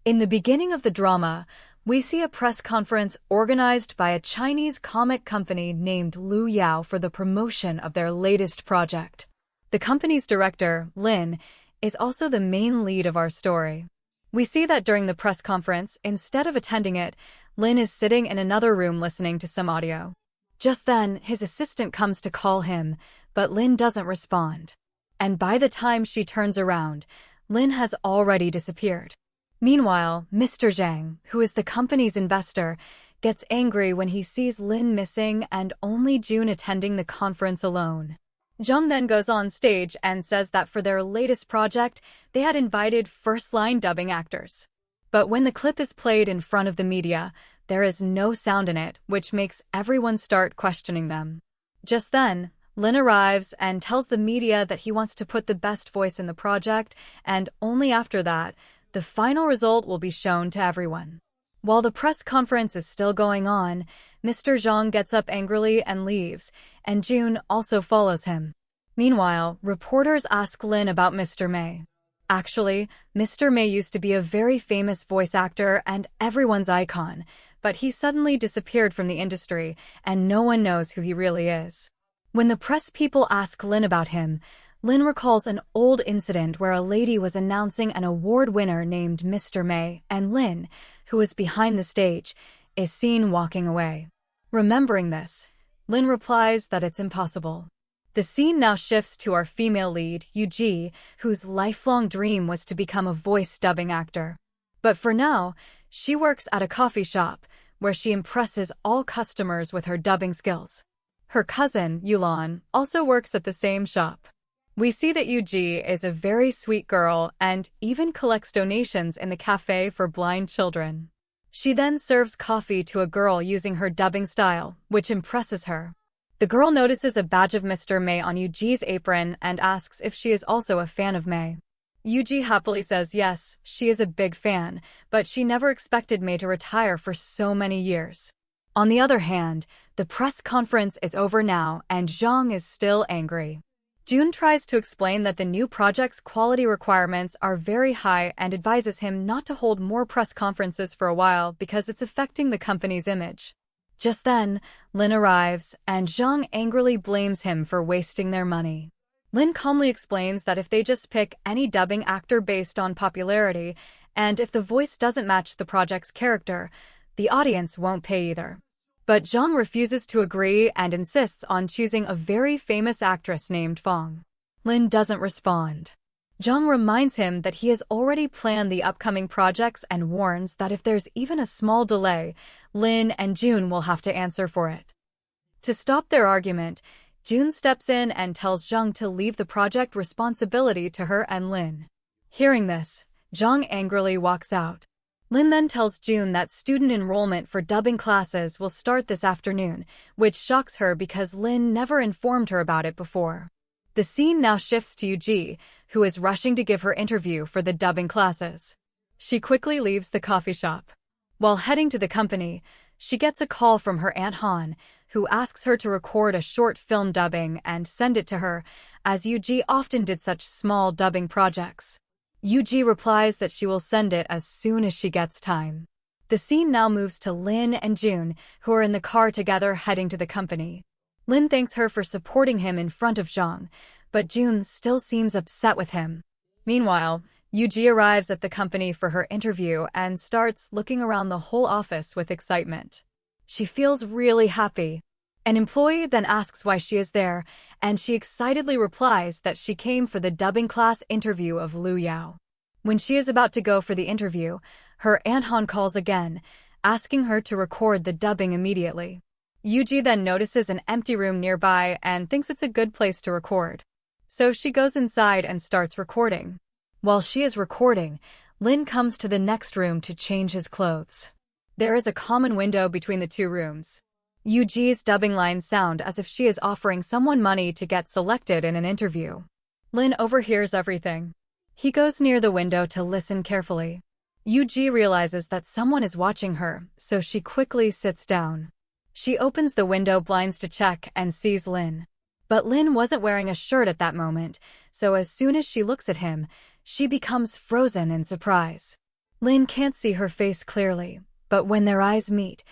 In the beginning of the drama, we see a press conference organized by a Chinese comic company named Lu Yao for the promotion of their latest project. The company's director, Lynn, is also the main lead of our story. We see that during the press conference, instead of attending it, Lynn is sitting in another room listening to some audio. Just then, his assistant comes to call him, but Lynn doesn't respond. And by the time she turns around, Lynn has already disappeared. Meanwhile, Mr. Zhang, who is the company's investor, gets angry when he sees Lynn missing and only June attending the conference alone. Zhang then goes on stage and says that for their latest project, they had invited first-line dubbing actors. But when the clip is played in front of the media, there is no sound in it, which makes everyone start questioning them. Just then, Lynn arrives and tells the media that he wants to put the best voice in the project, and only after that, the final result will be shown to everyone. While the press conference is still going on, Mr. Zhang gets up angrily and leaves, and June also follows him. Meanwhile, reporters ask Lynn about Mr. May. Actually, Mr. May used to be a very famous voice actor and everyone's icon, but he suddenly disappeared from the industry, and no one knows who he really is. When the press people ask Lynn about him, Lynn recalls an old incident where a lady was announcing an award winner named Mr. May, and Lynn, who is behind the stage, is seen walking away. Remembering this, Lynn replies that it's impossible. The scene now shifts to our female lead, Eugi, whose lifelong dream was to become a voice dubbing actor. But for now, she works at a coffee shop, where she impresses all customers with her dubbing skills. Her cousin, Yulan, also works at the same shop. We see that Eugi is a very sweet girl and even collects donations in the cafe for blind children. She then serves coffee to a girl using her dubbing style, which impresses her. The girl notices a badge of Mr. May on Eugi's apron and asks if she is also a fan of May. Eugi happily says yes, she is a big fan, but she never expected May to retire for so many years. On the other hand, the press conference is over now and Zhang is still angry. June tries to explain that the new project's quality requirements are very high and advises him not to hold more press conferences for a while because it's affecting the company's image. Just then, Lynn arrives, and Zhang angrily blames him for wasting their money. Lynn calmly explains that if they just pick any dubbing actor based on popularity, and if the voice doesn't match the project's character, the audience won't pay either. But Zhang refuses to agree and insists on choosing a very famous actress named Fong. Lynn doesn't respond. Zhang reminds him that he has already planned the upcoming projects and warns that if there's even a small delay, Lynn and June will have to answer for it. To stop their argument, June steps in and tells Zhang to leave the project responsibility to her and Lynn. Hearing this, Zhang angrily walks out. Lynn then tells June that student enrollment for dubbing classes will start this afternoon, which shocks her because Lynn never informed her about it before. The scene now shifts to Eugi, who is rushing to give her interview for the dubbing classes. She quickly leaves the coffee shop. While heading to the company, she gets a call from her Aunt Han, who asks her to record a short film dubbing and send it to her, as Eugi often did such small dubbing projects. Eugi replies that she will send it as soon as she gets time. The scene now moves to Lynn and June, who are in the car together heading to the company. Lynn thanks her for supporting him in front of Zhang, but June still seems upset with him. Meanwhile, Eugi arrives at the company for her interview and starts looking around the whole office with excitement. She feels really happy. An employee then asks why she is there, and she excitedly replies that she came for the dubbing class interview of Lu Yao. When she is about to go for the interview, her Aunt Han calls again, asking her to record the dubbing immediately. Eugi then notices an empty room nearby and thinks it's a good place to record. So she goes inside and starts recording. While she is recording, Lynn comes to the next room to change his clothes. There is a common window between the two rooms. Eugi's dubbing lines sound as if she is offering someone money to get selected in an interview. Lynn overhears everything. He goes near the window to listen carefully. Eugi realizes that someone is watching her, so she quickly sits down. She opens the window blinds to check and sees Lynn. But Lynn wasn't wearing a shirt at that moment, so as soon as she looks at him, she becomes frozen in surprise. Lynn can't see her face clearly, but when their eyes meet,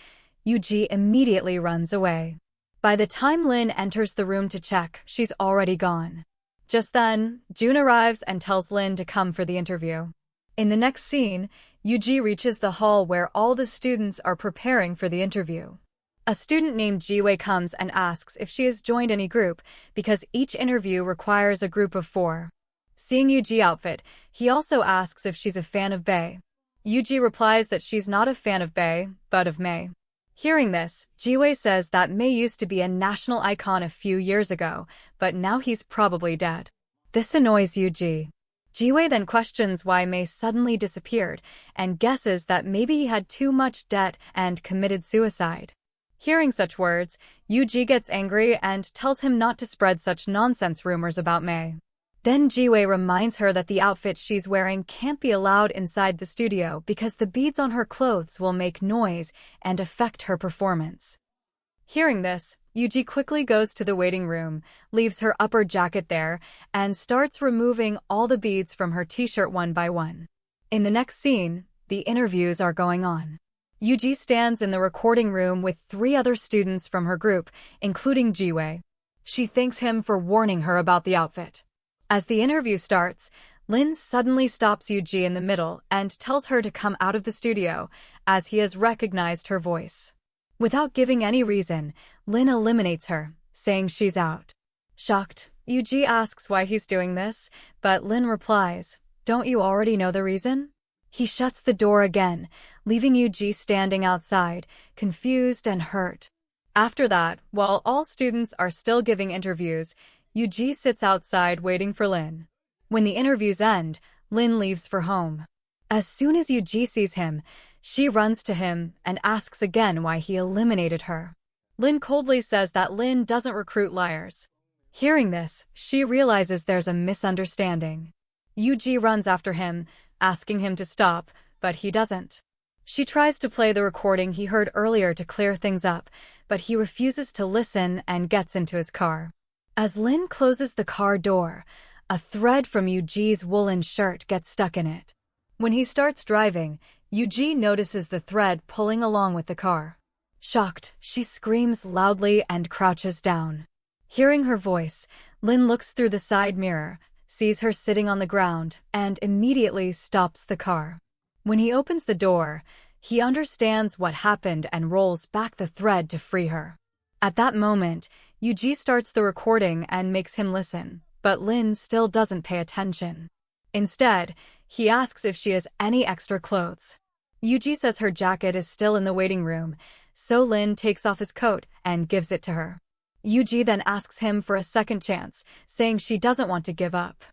Eugi immediately runs away. By the time Lynn enters the room to check, she's already gone. Just then, June arrives and tells Lynn to come for the interview. In the next scene, Eugi reaches the hall where all the students are preparing for the interview. A student named Jiwei comes and asks if she has joined any group because each interview requires a group of 4. Seeing Eugi's outfit, he also asks if she's a fan of Bae. Eugi replies that she's not a fan of Bae, but of Mei. Hearing this, Jiwei says that Mei used to be a national icon a few years ago, but now he's probably dead. This annoys Eugi. Jiwei then questions why Mei suddenly disappeared and guesses that maybe he had too much debt and committed suicide. Hearing such words, Eugi gets angry and tells him not to spread such nonsense rumors about Mei. Then Jiwei reminds her that the outfit she's wearing can't be allowed inside the studio because the beads on her clothes will make noise and affect her performance. Hearing this, Eugi quickly goes to the waiting room, leaves her upper jacket there, and starts removing all the beads from her t-shirt one by one. In the next scene, the interviews are going on. Eugi stands in the recording room with 3 other students from her group, including Jiwei. She thanks him for warning her about the outfit. As the interview starts, Lynn suddenly stops Eugi in the middle and tells her to come out of the studio, as he has recognized her voice. Without giving any reason, Lynn eliminates her, saying she's out. Shocked, Eugi asks why he's doing this, but Lynn replies, "Don't you already know the reason?" He shuts the door again, leaving Eugi standing outside, confused and hurt. After that, while all students are still giving interviews, Eugi sits outside waiting for Lynn. When the interviews end, Lynn leaves for home. As soon as Eugi sees him, she runs to him and asks again why he eliminated her. Lynn coldly says that Lynn doesn't recruit liars. Hearing this, she realizes there's a misunderstanding. Eugi runs after him, asking him to stop, but he doesn't. She tries to play the recording he heard earlier to clear things up, but he refuses to listen and gets into his car. As Lynn closes the car door, a thread from Eugi's woolen shirt gets stuck in it. When he starts driving, Eugi notices the thread pulling along with the car. Shocked, she screams loudly and crouches down. Hearing her voice, Lynn looks through the side mirror, sees her sitting on the ground, and immediately stops the car. When he opens the door, he understands what happened and rolls back the thread to free her. At that moment, Eugi starts the recording and makes him listen, but Lynn still doesn't pay attention. Instead, he asks if she has any extra clothes. Eugi says her jacket is still in the waiting room, so Lynn takes off his coat and gives it to her. Eugi then asks him for a second chance, saying she doesn't want to give up.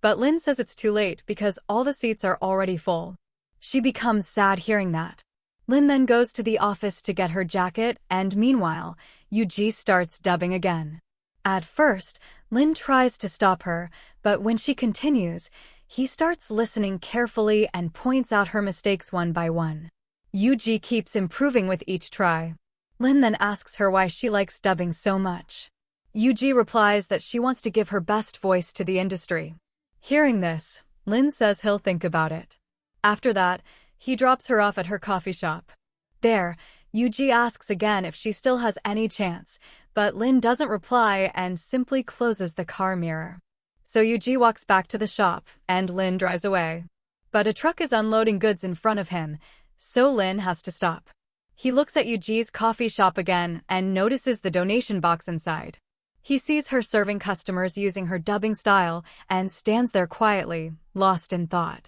But Lynn says it's too late because all the seats are already full. She becomes sad hearing that. Lynn then goes to the office to get her jacket, and meanwhile, Eugi starts dubbing again. At first, Lynn tries to stop her, but when she continues, he starts listening carefully and points out her mistakes one by one. Eugi keeps improving with each try. Lynn then asks her why she likes dubbing so much. Eugi replies that she wants to give her best voice to the industry. Hearing this, Lynn says he'll think about it. After that, he drops her off at her coffee shop. There, Eugi asks again if she still has any chance, but Lynn doesn't reply and simply closes the car mirror. So Eugi walks back to the shop, and Lynn drives away. But a truck is unloading goods in front of him, so Lynn has to stop. He looks at Eugi's coffee shop again and notices the donation box inside. He sees her serving customers using her dubbing style and stands there quietly, lost in thought.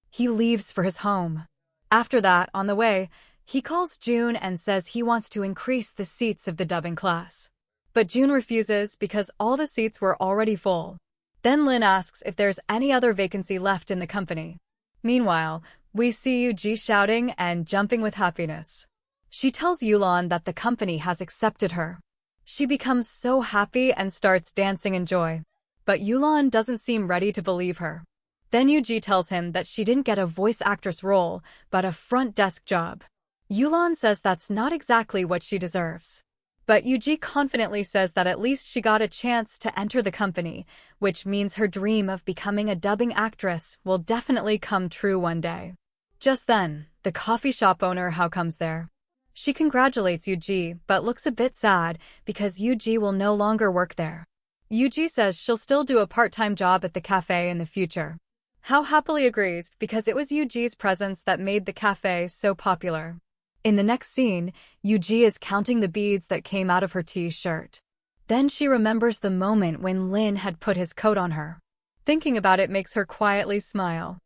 He leaves for his home. After that, on the way, he calls June and says he wants to increase the seats of the dubbing class. But June refuses because all the seats were already full. Then Lynn asks if there's any other vacancy left in the company. Meanwhile, we see Eugi shouting and jumping with happiness. She tells Yulan that the company has accepted her. She becomes so happy and starts dancing in joy. But Yulan doesn't seem ready to believe her. Then Eugi tells him that she didn't get a voice actress role, but a front desk job. Yulan says that's not exactly what she deserves. But Eugi confidently says that at least she got a chance to enter the company, which means her dream of becoming a dubbing actress will definitely come true one day. Just then, the coffee shop owner Hao comes there. She congratulates Eugi, but looks a bit sad because Eugi will no longer work there. Eugi says she'll still do a part-time job at the cafe in the future. Hao happily agrees because it was Eugi's presence that made the cafe so popular. In the next scene, Eugi is counting the beads that came out of her t-shirt. Then she remembers the moment when Lynn had put his coat on her. Thinking about it makes her quietly smile.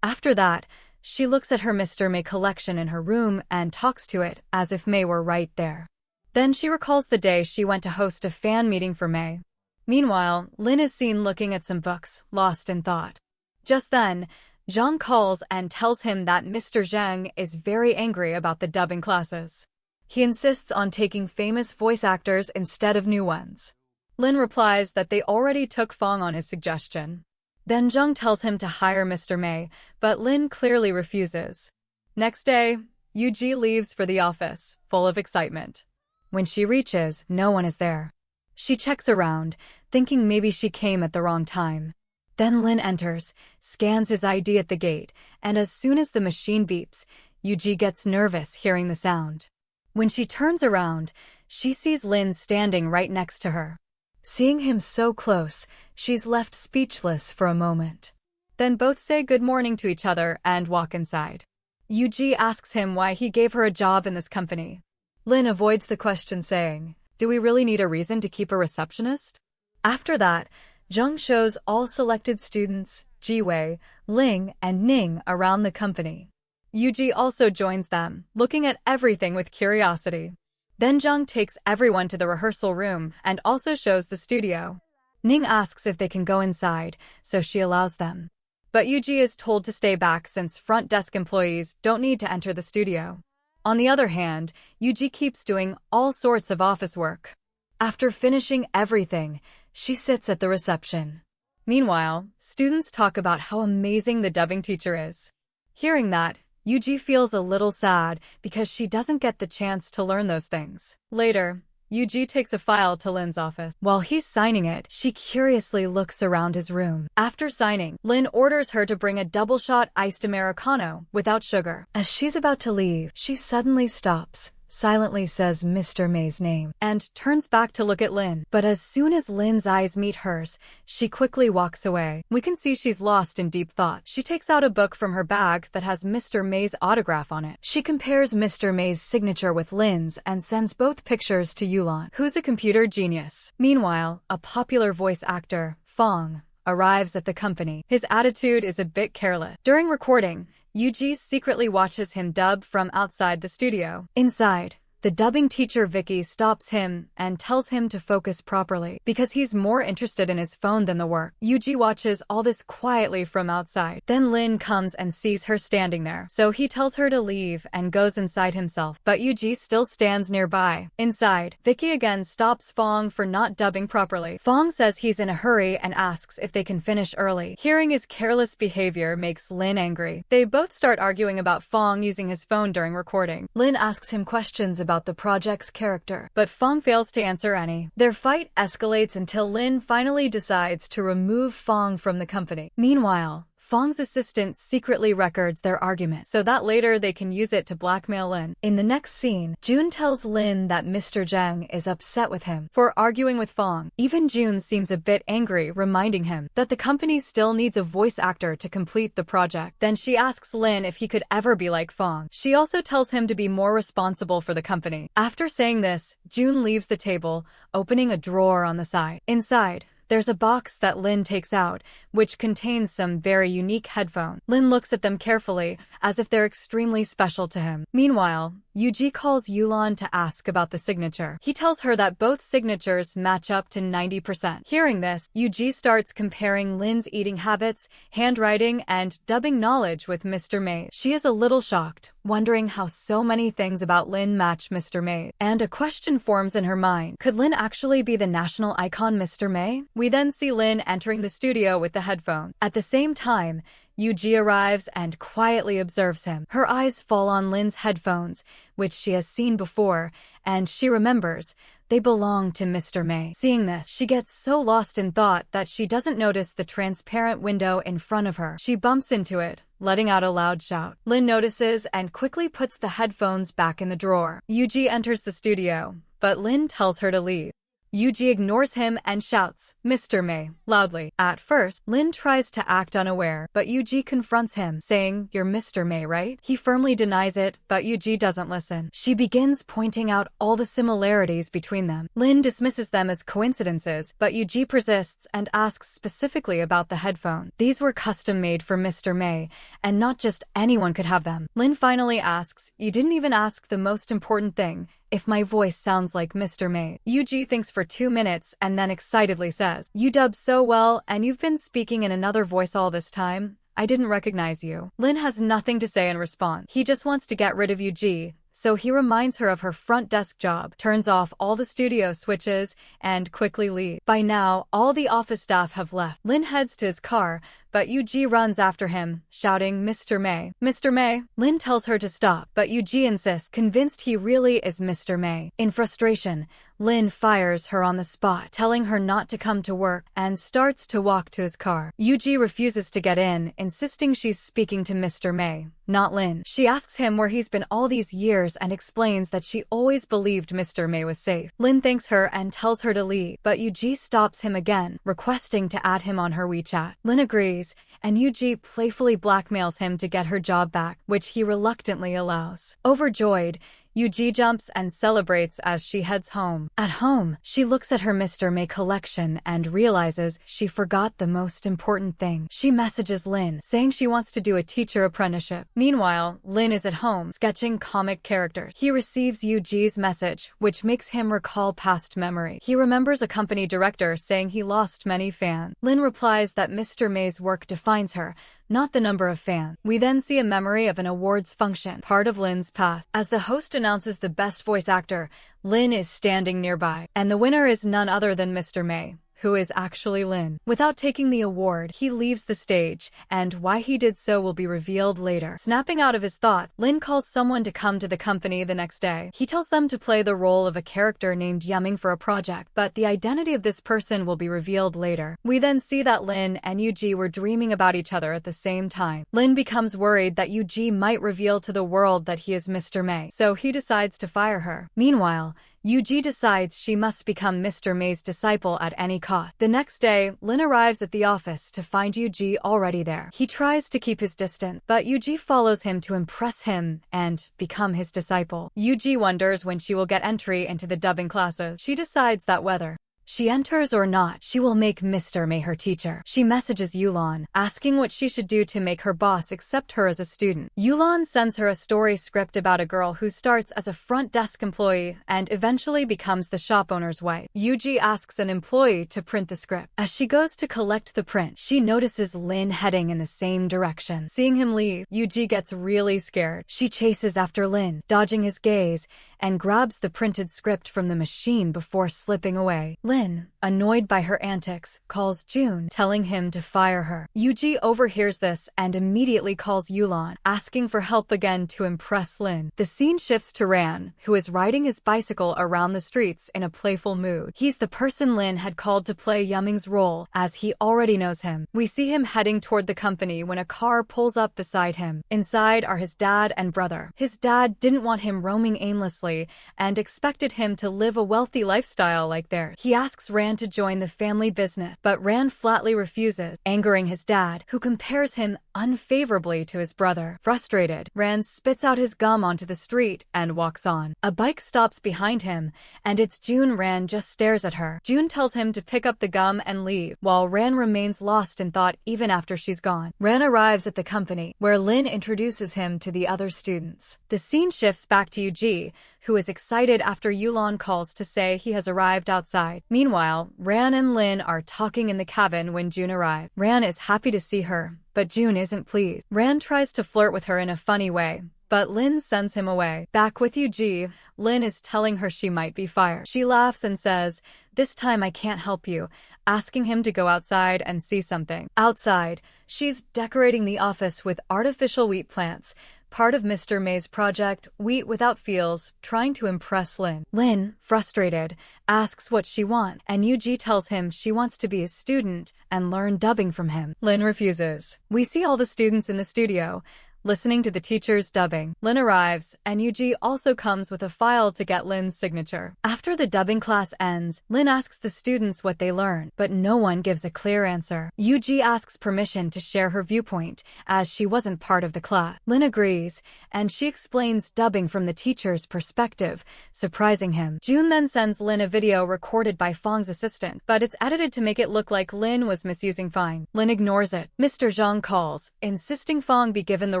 After that, she looks at her Mr. May collection in her room and talks to it as if May were right there. Then she recalls the day she went to host a fan meeting for May. Meanwhile, Lynn is seen looking at some books, lost in thought. Just then, Zhang calls and tells him that Mr. Zhang is very angry about the dubbing classes. He insists on taking famous voice actors instead of new ones. Lynn replies that they already took Fong on his suggestion. Then Zhang tells him to hire Mr. May, but Lynn clearly refuses. Next day, Eugi leaves for the office, full of excitement. When she reaches, no one is there. She checks around, thinking maybe she came at the wrong time. Then Lynn enters, scans his ID at the gate, and as soon as the machine beeps, Eugi gets nervous hearing the sound. When she turns around, she sees Lynn standing right next to her. Seeing him so close, she's left speechless for a moment. Then both say good morning to each other and walk inside. Eugi asks him why he gave her a job in this company. Lynn avoids the question saying, "Do we really need a reason to keep a receptionist?" After that, Zhang shows all selected students, Jiwei, Ling, and Ning around the company. Eugi also joins them, looking at everything with curiosity. Then Zhang takes everyone to the rehearsal room and also shows the studio. Ning asks if they can go inside, so she allows them. But Eugi is told to stay back since front desk employees don't need to enter the studio. On the other hand, Eugi keeps doing all sorts of office work. After finishing everything, she sits at the reception. Meanwhile, students talk about how amazing the dubbing teacher is. Hearing that, Eugi feels a little sad because she doesn't get the chance to learn those things. Later, Eugi takes a file to Lynn's office. While he's signing it, she curiously looks around his room. After signing, Lynn orders her to bring a double-shot iced Americano without sugar. As she's about to leave, she suddenly stops, silently says Mr. May's name, and turns back to look at Lynn. But as soon as Lynn's eyes meet hers, she quickly walks away. We can see she's lost in deep thought. She takes out a book from her bag that has Mr. May's autograph on it. She compares Mr. May's signature with Lynn's and sends both pictures to Yulan, who's a computer genius. Meanwhile, a popular voice actor, Fong, arrives at the company. His attitude is a bit careless. During recording, Eugi secretly watches him dub from outside the studio. Inside, the dubbing teacher Vicky stops him and tells him to focus properly because he's more interested in his phone than the work. Eugi watches all this quietly from outside. Then Lynn comes and sees her standing there, so he tells her to leave and goes inside himself. But Eugi still stands nearby. Inside, Vicky again stops Fong for not dubbing properly. Fong says he's in a hurry and asks if they can finish early. Hearing his careless behavior makes Lynn angry. They both start arguing about Fong using his phone during recording. Lynn asks him questions about the project's character, but Fong fails to answer any. Their fight escalates until Lynn finally decides to remove Fong from the company. Meanwhile, Fong's assistant secretly records their argument so that later they can use it to blackmail Lynn. In the next scene, June tells Lynn that Mr. Zhang is upset with him for arguing with Fong. Even June seems a bit angry, reminding him that the company still needs a voice actor to complete the project. Then she asks Lynn if he could ever be like Fong. She also tells him to be more responsible for the company. After saying this, June leaves the table, opening a drawer on the side. Inside, there's a box that Lynn takes out, which contains some very unique headphones. Lynn looks at them carefully, as if they're extremely special to him. Meanwhile, Eugi calls Yulan to ask about the signature. He tells her that both signatures match up to 90%. Hearing this, Eugi starts comparing Lynn's eating habits, handwriting, and dubbing knowledge with Mr. May. She is a little shocked, wondering how so many things about Lynn match Mr. May. And a question forms in her mind. Could Lynn actually be the national icon Mr. May? We then see Lynn entering the studio with the headphone. At the same time, Eugi arrives and quietly observes him. Her eyes fall on Lynn's headphones, which she has seen before, and she remembers They belong to Mr. May. Seeing this, she gets so lost in thought that she doesn't notice the transparent window in front of her. She bumps into it, letting out a loud shout. Lynn notices and quickly puts the headphones back in the drawer. Eugi enters the studio, but Lynn tells her to leave. Eugi ignores him and shouts, "Mr. May," loudly. At first, Lynn tries to act unaware, but Eugi confronts him, saying, "You're Mr. May, right?" He firmly denies it, but Eugi doesn't listen. She begins pointing out all the similarities between them. Lynn dismisses them as coincidences, but Eugi persists and asks specifically about the headphone. These were custom-made for Mr. May, and not just anyone could have them. Lynn finally asks, "You didn't even ask the most important thing, if my voice sounds like Mr. May." Eugi thinks for 2 minutes and then excitedly says, "You dub so well, and you've been speaking in another voice all this time? I didn't recognize you." Lynn has nothing to say in response. He just wants to get rid of Eugi, so he reminds her of her front desk job, turns off all the studio switches, and quickly leaves. By now, all the office staff have left. Lynn heads to his car, but Eugi runs after him, shouting, "Mr. May, Mr. May." Lynn tells her to stop, but Eugi insists, convinced he really is Mr. May. In frustration, Lynn fires her on the spot, telling her not to come to work, and starts to walk to his car. Eugi refuses to get in, insisting she's speaking to Mr. May, not Lynn. She asks him where he's been all these years and explains that she always believed Mr. May was safe. Lynn thanks her and tells her to leave, but Eugi stops him again, requesting to add him on her WeChat. Lynn agrees, and Eugi playfully blackmails him to get her job back, which he reluctantly allows. Overjoyed, Eugi jumps and celebrates as she heads home. At home, she looks at her Mr. May collection and realizes she forgot the most important thing. She messages Lynn, saying she wants to do a teacher apprenticeship. Meanwhile, Lynn is at home, sketching comic characters. He receives Eugi's message, which makes him recall past memory. He remembers a company director saying he lost many fans. Lynn replies that Mr. May's work defines her, not the number of fans. We then see a memory of an awards function, part of Lynn's past. As the host announces the best voice actor, Lynn is standing nearby, and the winner is none other than Mr. May, who is actually Lynn. Without taking the award, he leaves the stage, and why he did so will be revealed later. Snapping out of his thought, Lynn calls someone to come to the company the next day. He tells them to play the role of a character named Yumming for a project, but the identity of this person will be revealed later. We then see that Lynn and Eugi were dreaming about each other at the same time. Lynn becomes worried that Eugi might reveal to the world that he is Mr. May, so he decides to fire her. Meanwhile, Eugi decides she must become Mr. May's disciple at any cost. The next day, Lynn arrives at the office to find Eugi already there. He tries to keep his distance, but Eugi follows him to impress him and become his disciple. Eugi wonders when she will get entry into the dubbing classes. She decides that whether she enters or not, she will make Mr. May her teacher. She messages Yulan, asking what she should do to make her boss accept her as a student. Yulan sends her a story script about a girl who starts as a front desk employee and eventually becomes the shop owner's wife. Eugi asks an employee to print the script. As she goes to collect the print, she notices Lynn heading in the same direction. Seeing him leave, Eugi gets really scared. She chases after Lynn, dodging his gaze, and grabs the printed script from the machine before slipping away. Lynn, annoyed by her antics, calls June, telling him to fire her. Eugi overhears this and immediately calls Yulan, asking for help again to impress Lynn. The scene shifts to Ran, who is riding his bicycle around the streets in a playful mood. He's the person Lynn had called to play Yumming's role, as he already knows him. We see him heading toward the company when a car pulls up beside him. Inside are his dad and brother. His dad didn't want him roaming aimlessly and expected him to live a wealthy lifestyle like theirs. He asks Ran to join the family business, but Ran flatly refuses, angering his dad, who compares him unfavorably to his brother. Frustrated, Ran spits out his gum onto the street and walks on. A bike stops behind him, and it's June. Ran just stares at her. June tells him to pick up the gum and leave, while Ran remains lost in thought even after she's gone. Ran arrives at the company, where Lynn introduces him to the other students. The scene shifts back to Eugi, who is excited after Yulan calls to say he has arrived outside. Meanwhile, Ran and Lynn are talking in the cabin when June arrives. Ran is happy to see her, but June isn't pleased. Ran tries to flirt with her in a funny way, but Lynn sends him away. Back with Eugi, Lynn is telling her she might be fired. She laughs and says, "This time I can't help you," asking him to go outside and see something. Outside, she's decorating the office with artificial wheat plants, part of Mr. May's project, Wheat Without Feels, trying to impress Lynn. Lynn, frustrated, asks what she wants, and Eugi tells him she wants to be a student and learn dubbing from him. Lynn refuses. We see all the students in the studio, listening to the teacher's dubbing. Lynn arrives, and Eugi also comes with a file to get Lynn's signature. After the dubbing class ends, Lynn asks the students what they learned, but no one gives a clear answer. Eugi asks permission to share her viewpoint, as she wasn't part of the class. Lynn agrees, and she explains dubbing from the teacher's perspective, surprising him. June then sends Lynn a video recorded by Fong's assistant, but it's edited to make it look like Lynn was misusing Fong. Lynn ignores it. Mr. Zhang calls, insisting Fong be given the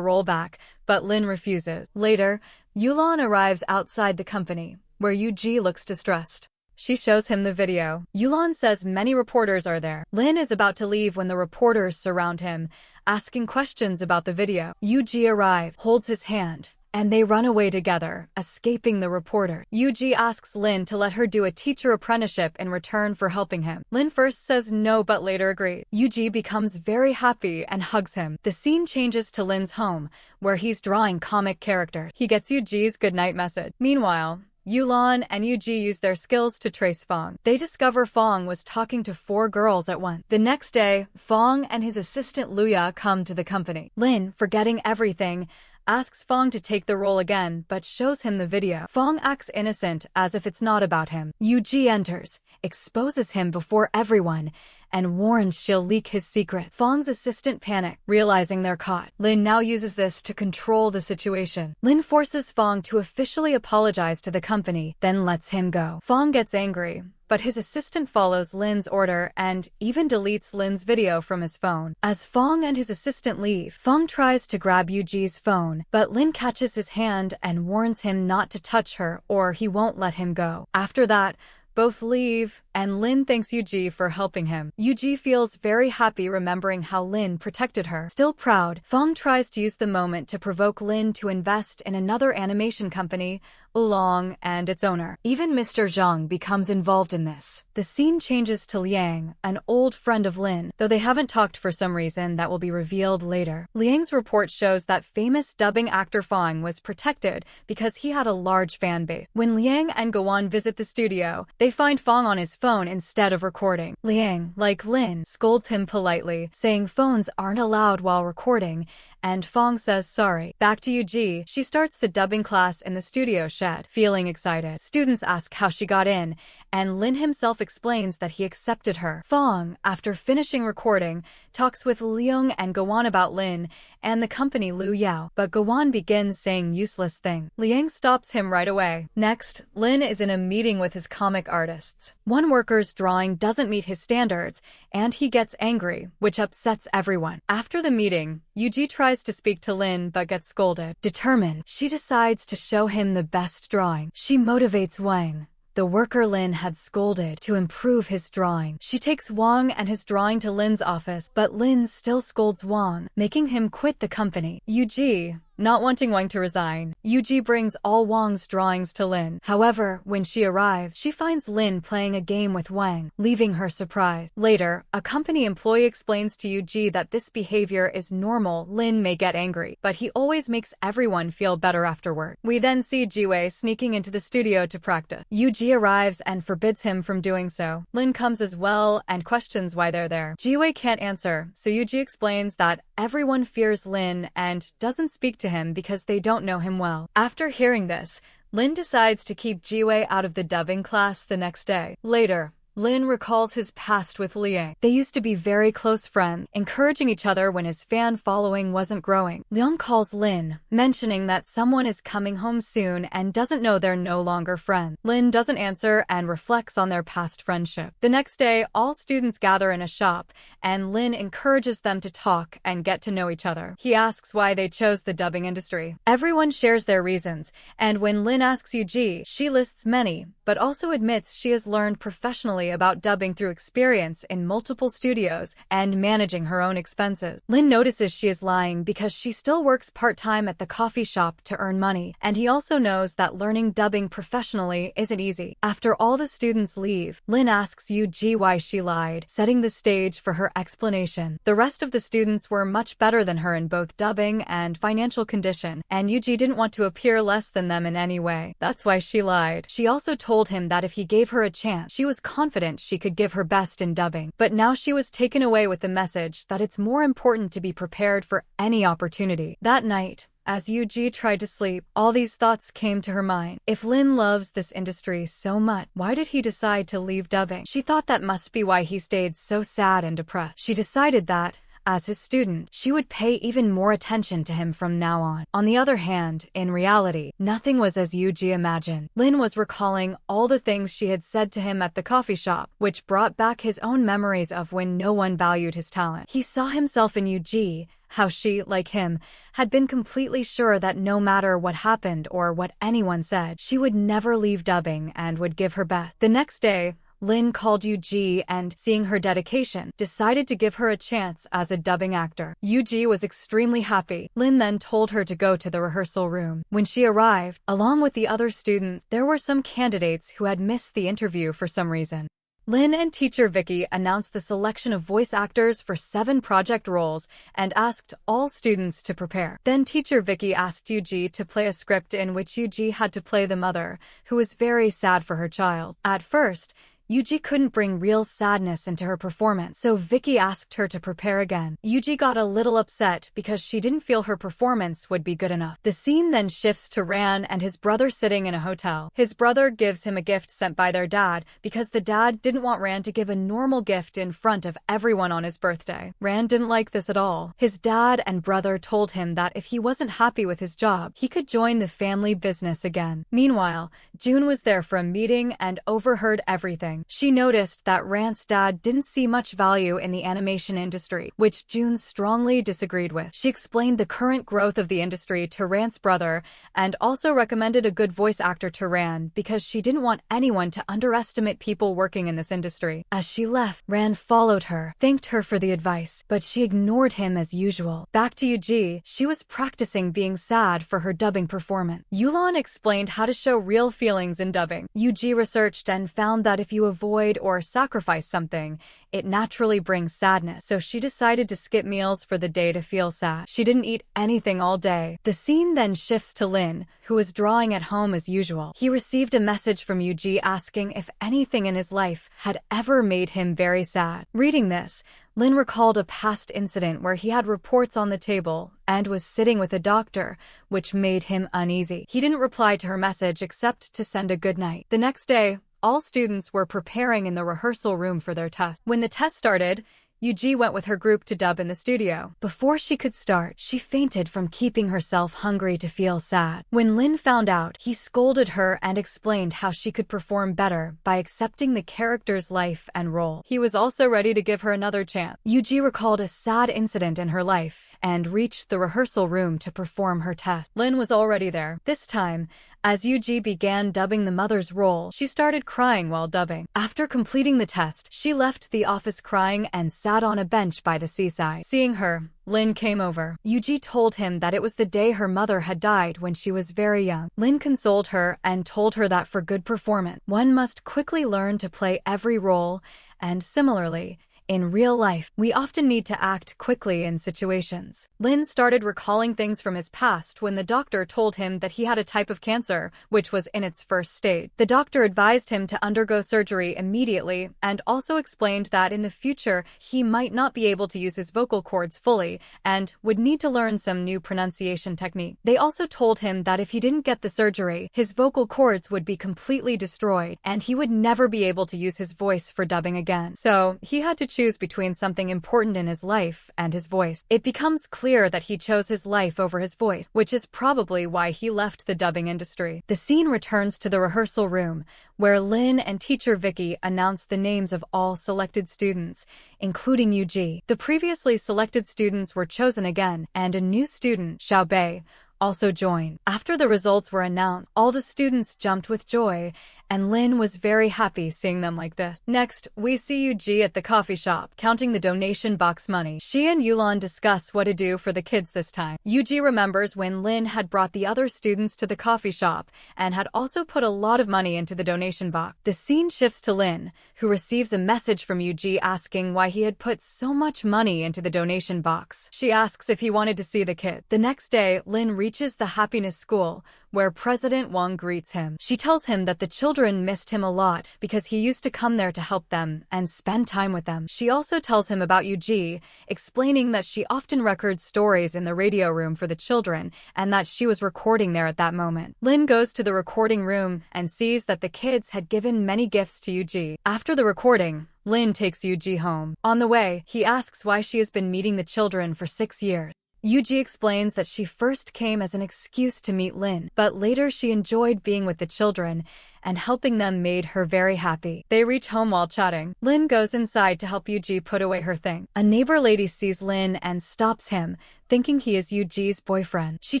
role back, but Lynn refuses. Later, Yulan arrives outside the company, where Eugi looks distressed. She shows him the video. Yulan says many reporters are there. Lynn is about to leave when the reporters surround him, asking questions about the video. Eugi arrives, holds his hand, and they run away together, escaping the reporter. Eugi asks Lynn to let her do a teacher apprenticeship in return for helping him. Lynn first says no but later agrees. Eugi becomes very happy and hugs him. The scene changes to Lynn's home, where he's drawing comic characters. He gets Eugi's goodnight message. Meanwhile, Yulan and Eugi use their skills to trace Fong. They discover Fong was talking to 4 girls at once. The next day, Fong and his assistant Luya come to the company. Lynn, forgetting everything, asks Fong to take the role again, but shows him the video. Fong acts innocent, as if it's not about him. Eugi enters, exposes him before everyone, and warns she'll leak his secret. Fong's assistant panics, realizing they're caught. Lynn now uses this to control the situation. Lynn forces Fong to officially apologize to the company, then lets him go. Fong gets angry, but his assistant follows Lynn's order and even deletes Lynn's video from his phone. As Fong and his assistant leave, Fong tries to grab Eugi's phone, but Lynn catches his hand and warns him not to touch her or he won't let him go. After that, both leave, and Lynn thanks Eugi for helping him. Eugi feels very happy remembering how Lynn protected her. Still proud, Fong tries to use the moment to provoke Lynn to invest in another animation company, Oolong, and its owner. Even Mr. Zhang becomes involved in this. The scene changes to Liang, an old friend of Lynn, though they haven't talked for some reason that will be revealed later. Liang's report shows that famous dubbing actor Fong was protected because he had a large fan base. When Liang and Gwan visit the studio, they find Fong on his phone instead of recording. Liang, like Lynn, scolds him politely, saying phones aren't allowed while recording, and Fong says sorry. Back to Eugi, she starts the dubbing class in the studio shed. Feeling excited, students ask how she got in, and Lynn himself explains that he accepted her. Fong, after finishing recording, talks with Leung and Gwan about Lynn and the company Lu Yao, but Gwan begins saying useless things. Liang stops him right away. Next, Lynn is in a meeting with his comic artists. One worker's drawing doesn't meet his standards, and he gets angry, which upsets everyone. After the meeting, Eugi tries to speak to Lynn but gets scolded. Determined, she decides to show him the best drawing. She motivates Wang, the worker Lynn had scolded, to improve his drawing. She takes Wang and his drawing to Lynn's office, but Lynn still scolds Wang, making him quit the company. Eugi, not wanting Wang to resign, Eugi brings all Wang's drawings to Lynn. However, when she arrives, she finds Lynn playing a game with Wang, leaving her surprised. Later, a company employee explains to Eugi that this behavior is normal. Lynn may get angry, but he always makes everyone feel better afterward. We then see Jiwei sneaking into the studio to practice. Eugi arrives and forbids him from doing so. Lynn comes as well and questions why they're there. Jiwei can't answer, so Eugi explains that everyone fears Lynn and doesn't speak to him because they don't know him well. After hearing this, Lynn decides to keep Jiwei out of the dubbing class the next day. Later, Lynn recalls his past with Liang. They used to be very close friends, encouraging each other when his fan following wasn't growing. Liang calls Lynn, mentioning that someone is coming home soon and doesn't know they're no longer friends. Lynn doesn't answer and reflects on their past friendship. The next day, all students gather in a shop, and Lynn encourages them to talk and get to know each other. He asks why they chose the dubbing industry. Everyone shares their reasons, and when Lynn asks Eugi, she lists many, but also admits she has learned professionally openly about dubbing through experience in multiple studios and managing her own expenses. Lynn notices she is lying because she still works part-time at the coffee shop to earn money, and he also knows that learning dubbing professionally isn't easy. After all the students leave, Lynn asks Eugi why she lied, setting the stage for her explanation. The rest of the students were much better than her in both dubbing and financial condition, and Eugi didn't want to appear less than them in any way. That's why she lied. She also told him that if he gave her a chance, she was confident she could give her best in dubbing. But now she was taken away with the message that it's more important to be prepared for any opportunity. That night, as Eugi tried to sleep, all these thoughts came to her mind. If Lynn loves this industry so much, why did he decide to leave dubbing? She thought that must be why he stayed so sad and depressed. She decided that, as his student, she would pay even more attention to him from now on. On the other hand, in reality, nothing was as Eugi imagined. Lynn was recalling all the things she had said to him at the coffee shop, which brought back his own memories of when no one valued his talent. He saw himself in Eugi, how she, like him, had been completely sure that no matter what happened or what anyone said, she would never leave dubbing and would give her best. The next day, Lynn called Eugi and, seeing her dedication, decided to give her a chance as a dubbing actor. Eugi was extremely happy. Lynn then told her to go to the rehearsal room. When she arrived, along with the other students, there were some candidates who had missed the interview for some reason. Lynn and teacher Vicky announced the selection of voice actors for 7 project roles and asked all students to prepare. Then teacher Vicky asked Eugi to play a script in which Eugi had to play the mother, who was very sad for her child. At first, Eugi couldn't bring real sadness into her performance, so Vicky asked her to prepare again. Eugi got a little upset because she didn't feel her performance would be good enough. The scene then shifts to Ran and his brother sitting in a hotel. His brother gives him a gift sent by their dad because the dad didn't want Ran to give a normal gift in front of everyone on his birthday. Ran didn't like this at all. His dad and brother told him that if he wasn't happy with his job, he could join the family business again. Meanwhile, June was there for a meeting and overheard everything. She noticed that Ran's dad didn't see much value in the animation industry, which June strongly disagreed with. She explained the current growth of the industry to Ran's brother and also recommended a good voice actor to Ran because she didn't want anyone to underestimate people working in this industry. As she left, Ran followed her, thanked her for the advice, but she ignored him as usual. Back to Eugi, she was practicing being sad for her dubbing performance. Yulon explained how to show real feelings in dubbing. Eugi researched and found that if you avoid or sacrifice something, it naturally brings sadness, so she decided to skip meals for the day to feel sad. She didn't eat anything all day. The scene then shifts to Lynn, who was drawing at home as usual. He received a message from Eugi asking if anything in his life had ever made him very sad. Reading this, Lynn recalled a past incident where he had reports on the table and was sitting with a doctor, which made him uneasy. He didn't reply to her message except to send a good night. The next day, all students were preparing in the rehearsal room for their test. When the test started, Eugi went with her group to dub in the studio. Before she could start, she fainted from keeping herself hungry to feel sad. When Lynn found out, he scolded her and explained how she could perform better by accepting the character's life and role. He was also ready to give her another chance. Eugi recalled a sad incident in her life and reached the rehearsal room to perform her test. Lynn was already there. This time, as Eugi began dubbing the mother's role, she started crying while dubbing. After completing the test, she left the office crying and sat on a bench by the seaside. Seeing her, Lynn came over. Eugi told him that it was the day her mother had died when she was very young. Lynn consoled her and told her that for good performance, one must quickly learn to play every role, and similarly, in real life, we often need to act quickly in situations. Lynn started recalling things from his past when the doctor told him that he had a type of cancer, which was in its first stage. The doctor advised him to undergo surgery immediately and also explained that in the future he might not be able to use his vocal cords fully and would need to learn some new pronunciation technique. They also told him that if he didn't get the surgery, his vocal cords would be completely destroyed and he would never be able to use his voice for dubbing again. So he had to choose between something important in his life and his voice. It becomes clear that he chose his life over his voice, which is probably why he left the dubbing industry. The scene returns to the rehearsal room, where Lynn and teacher Vicky announce the names of all selected students, including Eugi. The previously selected students were chosen again, and a new student, Xiaobei, also joined. After the results were announced, all the students jumped with joy and Lynn was very happy seeing them like this. Next, we see Eugi at the coffee shop, counting the donation box money. She and Yulan discuss what to do for the kids this time. Eugi remembers when Lynn had brought the other students to the coffee shop and had also put a lot of money into the donation box. The scene shifts to Lynn, who receives a message from Eugi asking why he had put so much money into the donation box. She asks if he wanted to see the kid. The next day, Lynn reaches the happiness school, where President Wang greets him. She tells him that the children missed him a lot because he used to come there to help them and spend time with them. She also tells him about Eugi, explaining that she often records stories in the radio room for the children and that she was recording there at that moment. Lynn goes to the recording room and sees that the kids had given many gifts to Eugi. After the recording, Lynn takes Eugi home. On the way, he asks why she has been meeting the children for 6 years. Eugi explains that she first came as an excuse to meet Lynn, but later she enjoyed being with the children, and helping them made her very happy. They reach home while chatting. Lynn goes inside to help Eugi put away her thing. A neighbor lady sees Lynn and stops him, thinking he is Eugi's boyfriend. She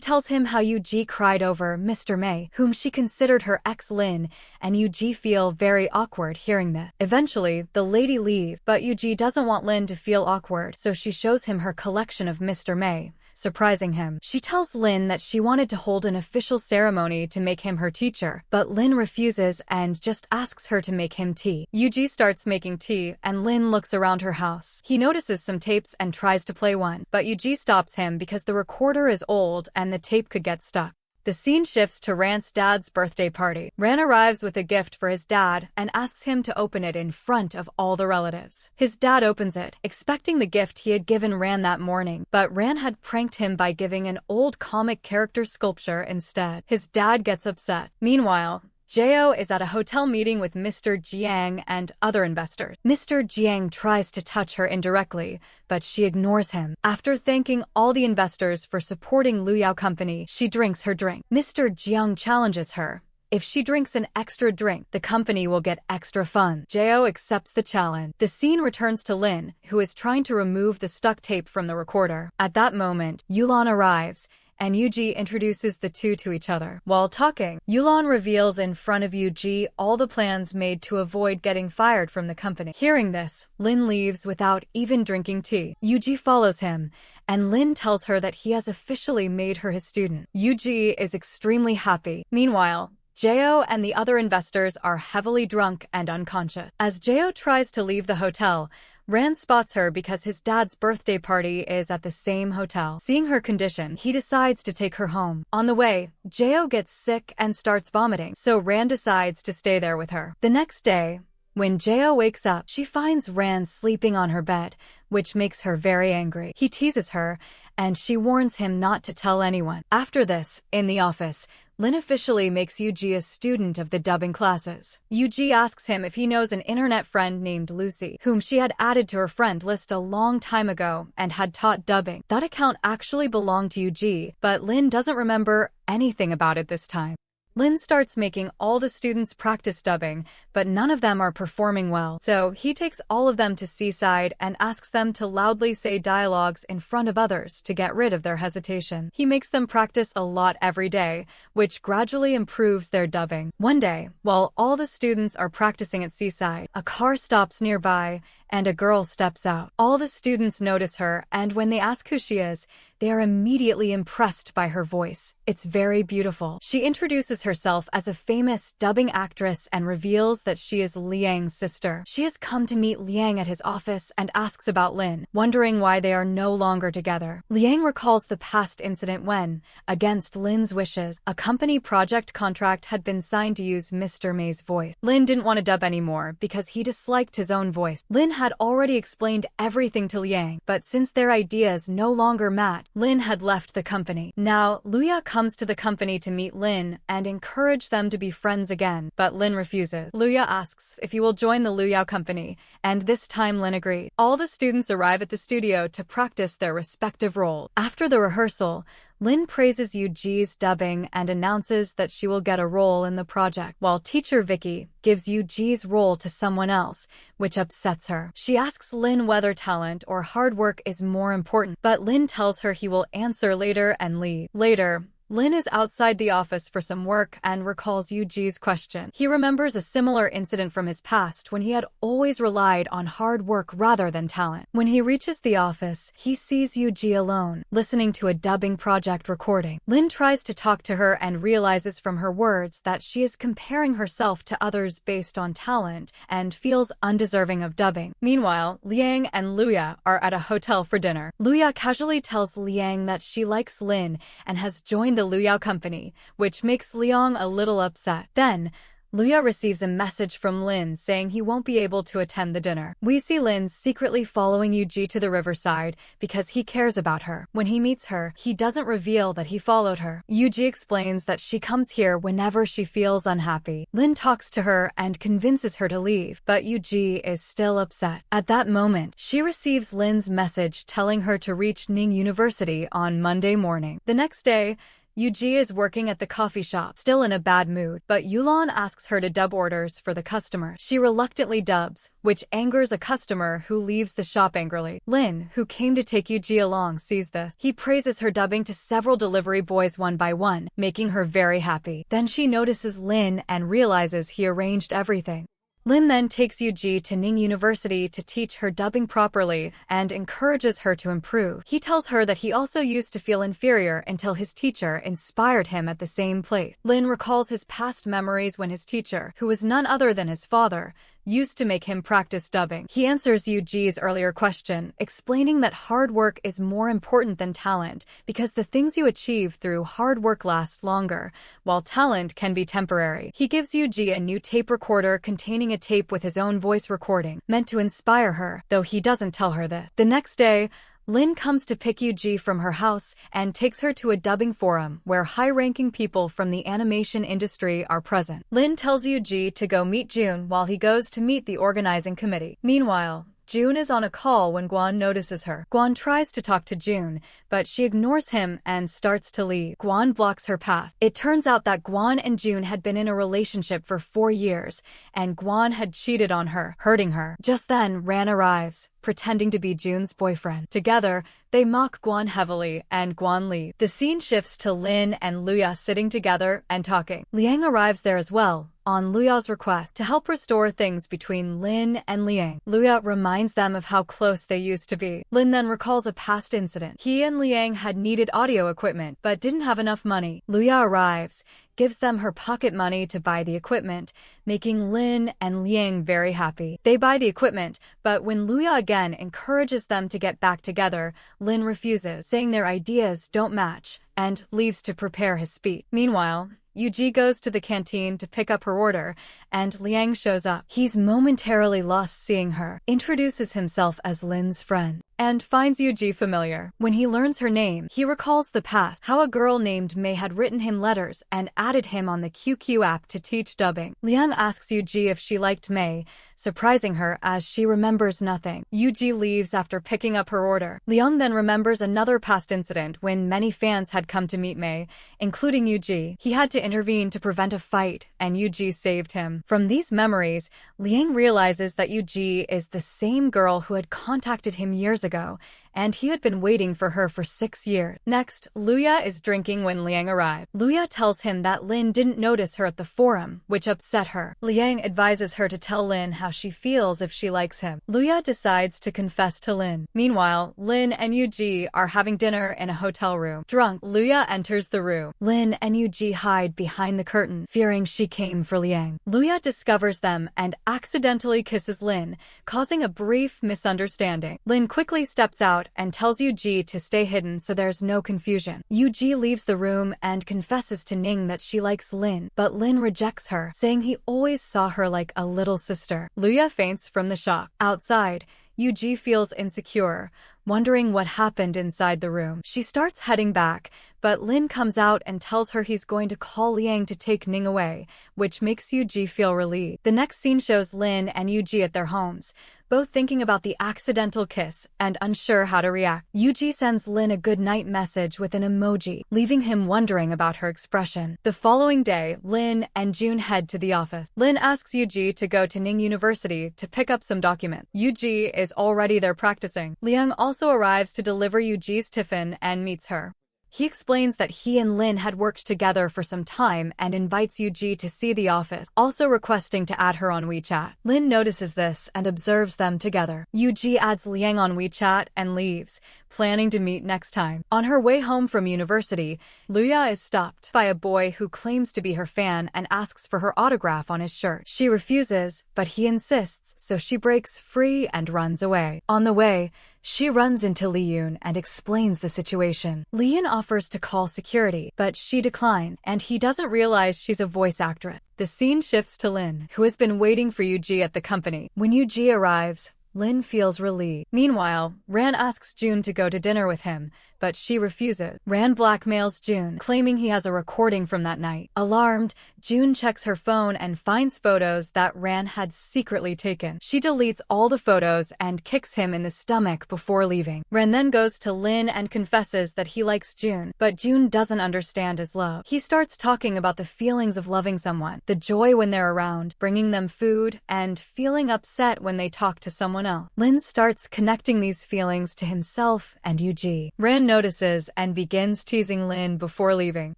tells him how Eugi cried over Mr. May, whom she considered her ex Lynn, and Eugi feel very awkward hearing this. Eventually, the lady leaves, but Eugi doesn't want Lynn to feel awkward, so she shows him her collection of Mr. May, surprising him. She tells Lynn that she wanted to hold an official ceremony to make him her teacher, but Lynn refuses and just asks her to make him tea. Eugi starts making tea, and Lynn looks around her house. He notices some tapes and tries to play one, but Eugi stops him because the recorder is old and the tape could get stuck. The scene shifts to Ran's dad's birthday party. Ran arrives with a gift for his dad and asks him to open it in front of all the relatives. His dad opens it, expecting the gift he had given Ran that morning, but Ran had pranked him by giving an old comic character sculpture instead. His dad gets upset. Meanwhile, Jo is at a hotel meeting with Mr. Jiang and other investors. Mr. Jiang tries to touch her indirectly, but she ignores him. After thanking all the investors for supporting Luyao Company, she drinks her drink. Mr. Jiang challenges her. If she drinks an extra drink, the company will get extra funds. Jo accepts the challenge. The scene returns to Lynn, who is trying to remove the stuck tape from the recorder. At that moment, Yulan arrives, and Eugi introduces the two to each other. While talking, Yulan reveals in front of Eugi all the plans made to avoid getting fired from the company. Hearing this, Lynn leaves without even drinking tea. Eugi follows him, and Lynn tells her that he has officially made her his student. Eugi is extremely happy. Meanwhile, Jo and the other investors are heavily drunk and unconscious. As Jo tries to leave the hotel, Ran spots her because his dad's birthday party is at the same hotel. Seeing her condition, he decides to take her home. On the way, Jo gets sick and starts vomiting, so Ran decides to stay there with her. The next day, when Jo wakes up, she finds Ran sleeping on her bed, which makes her very angry. He teases her, and she warns him not to tell anyone. After this, in the office, Lynn officially makes Eugi a student of the dubbing classes. Eugi asks him if he knows an internet friend named Lucy, whom she had added to her friend list a long time ago and had taught dubbing. That account actually belonged to Eugi, but Lynn doesn't remember anything about it this time. Lynn starts making all the students practice dubbing, but none of them are performing well. So he takes all of them to Seaside and asks them to loudly say dialogues in front of others to get rid of their hesitation. He makes them practice a lot every day, which gradually improves their dubbing. One day, while all the students are practicing at Seaside, a car stops nearby and a girl steps out. All the students notice her, and when they ask who she is, they are immediately impressed by her voice. It's very beautiful. She introduces herself as a famous dubbing actress and reveals that she is Liang's sister. She has come to meet Liang at his office and asks about Lynn, wondering why they are no longer together. Liang recalls the past incident when, against Lynn's wishes, a company project contract had been signed to use Mr. May's voice. Lynn didn't want to dub anymore because he disliked his own voice. Lynn had already explained everything to Liang, but since their ideas no longer matched, Lynn had left the company. Now, Luya comes to the company to meet Lynn and encourage them to be friends again, but Lynn refuses. Luya asks if he will join the Luyao company, and this time Lynn agrees. All the students arrive at the studio to practice their respective roles. After the rehearsal, Lynn praises Eugi's dubbing and announces that she will get a role in the project, while teacher Vicky gives Eugi's role to someone else, which upsets her. She asks Lynn whether talent or hard work is more important, but Lynn tells her he will answer later and leave. Later, Lynn is outside the office for some work and recalls Eugi's question. He remembers a similar incident from his past when he had always relied on hard work rather than talent. When he reaches the office, he sees Eugi alone, listening to a dubbing project recording. Lynn tries to talk to her and realizes from her words that she is comparing herself to others based on talent and feels undeserving of dubbing. Meanwhile, Liang and Luya are at a hotel for dinner. Luya casually tells Liang that she likes Lynn and has joined the Luya company, which makes Liang a little upset. Then, Luya receives a message from Lynn saying he won't be able to attend the dinner. We see Lynn secretly following Eugi to the riverside because he cares about her. When he meets her, he doesn't reveal that he followed her. Eugi explains that she comes here whenever she feels unhappy. Lynn talks to her and convinces her to leave, but Eugi is still upset. At that moment, she receives Lynn's message telling her to reach Ning University on Monday morning. The next day, Eugi is working at the coffee shop, still in a bad mood, but Yulan asks her to dub orders for the customer. She reluctantly dubs, which angers a customer who leaves the shop angrily. Lynn, who came to take Eugi along, sees this. He praises her dubbing to several delivery boys one by one, making her very happy. Then she notices Lynn and realizes he arranged everything. Lynn then takes Eugi to Ning University to teach her dubbing properly and encourages her to improve. He tells her that he also used to feel inferior until his teacher inspired him at the same place. Lynn recalls his past memories when his teacher, who was none other than his father, used to make him practice dubbing. He answers Eugi's earlier question, explaining that hard work is more important than talent because the things you achieve through hard work last longer, while talent can be temporary. He gives Eugi a new tape recorder containing a tape with his own voice recording, meant to inspire her, though he doesn't tell her this. The next day, Lynn comes to pick Eugi from her house and takes her to a dubbing forum where high-ranking people from the animation industry are present. Lynn tells Eugi to go meet June while he goes to meet the organizing committee. Meanwhile, June is on a call when Guan notices her. Guan tries to talk to June, but she ignores him and starts to leave. Guan blocks her path. It turns out that Guan and June had been in a relationship for 4 years, and Guan had cheated on her, hurting her. Just then, Ran arrives, pretending to be June's boyfriend. Together, they mock Guan heavily, and Guan leaves. The scene shifts to Lynn and Luya sitting together and talking. Liang arrives there as well, on Luya's request, to help restore things between Lynn and Liang. Luya reminds them of how close they used to be. Lynn then recalls a past incident. He and Liang had needed audio equipment, but didn't have enough money. Luya arrives, gives them her pocket money to buy the equipment, making Lynn and Liang very happy. They buy the equipment, but when Luya again encourages them to get back together, Lynn refuses, saying their ideas don't match, and leaves to prepare his speech. Meanwhile, Eugi goes to the canteen to pick up her order, and Liang shows up. He's momentarily lost seeing her, introduces himself as Lynn's friend, and finds Eugi familiar. When he learns her name, he recalls the past, how a girl named Mei had written him letters and added him on the QQ app to teach dubbing. Liang asks Eugi if she liked Mei, surprising her as she remembers nothing. Eugi leaves after picking up her order. Liang then remembers another past incident when many fans had come to meet Mei, including Eugi. He had to intervene to prevent a fight, and Eugi saved him. From these memories, Liang realizes that Eugi is the same girl who had contacted him years ago, and he had been waiting for her for 6 years. Next, Luya is drinking when Liang arrived. Luya tells him that Lynn didn't notice her at the forum, which upset her. Liang advises her to tell Lynn how she feels if she likes him. Luya decides to confess to Lynn. Meanwhile, Lynn and Eugi are having dinner in a hotel room. Drunk, Luya enters the room. Lynn and Eugi hide behind the curtain, fearing she came for Liang. Luya discovers them and accidentally kisses Lynn, causing a brief misunderstanding. Lynn quickly steps out and tells Eugi to stay hidden so there's no confusion. Eugi leaves the room and confesses to Ning that she likes Lynn, but Lynn rejects her, saying he always saw her like a little sister. Luya faints from the shock. Outside, Eugi feels insecure, wondering what happened inside the room. She starts heading back, but Lynn comes out and tells her he's going to call Liang to take Ning away, which makes Eugi feel relieved. The next scene shows Lynn and Eugi at their homes, both thinking about the accidental kiss and unsure how to react. Eugi sends Lynn a good night message with an emoji, leaving him wondering about her expression. The following day, Lynn and June head to the office. Lynn asks Eugi to go to Ning University to pick up some documents. Eugi is already there practicing. Liang also arrives to deliver Eugi's tiffin and meets her. He explains that he and Lynn had worked together for some time and invites Eugi to see the office, also requesting to add her on WeChat. Lynn notices this and observes them together. Eugi adds Liang on WeChat and leaves, planning to meet next time. On her way home from university, Luya is stopped by a boy who claims to be her fan and asks for her autograph on his shirt. She refuses, but he insists, so she breaks free and runs away. On the way, she runs into Liyun and explains the situation. Liyun offers to call security, but she declines, and he doesn't realize she's a voice actress. The scene shifts to Lynn, who has been waiting for Eugi at the company. When Eugi arrives, Lynn feels relieved. Meanwhile, Ran asks June to go to dinner with him, but she refuses. Ran blackmails June, claiming he has a recording from that night. Alarmed, June checks her phone and finds photos that Ran had secretly taken. She deletes all the photos and kicks him in the stomach before leaving. Ran then goes to Lynn and confesses that he likes June, but June doesn't understand his love. He starts talking about the feelings of loving someone, the joy when they're around, bringing them food, and feeling upset when they talk to someone else. Lynn starts connecting these feelings to himself and Eugi. Ran notices and begins teasing Lynn before leaving.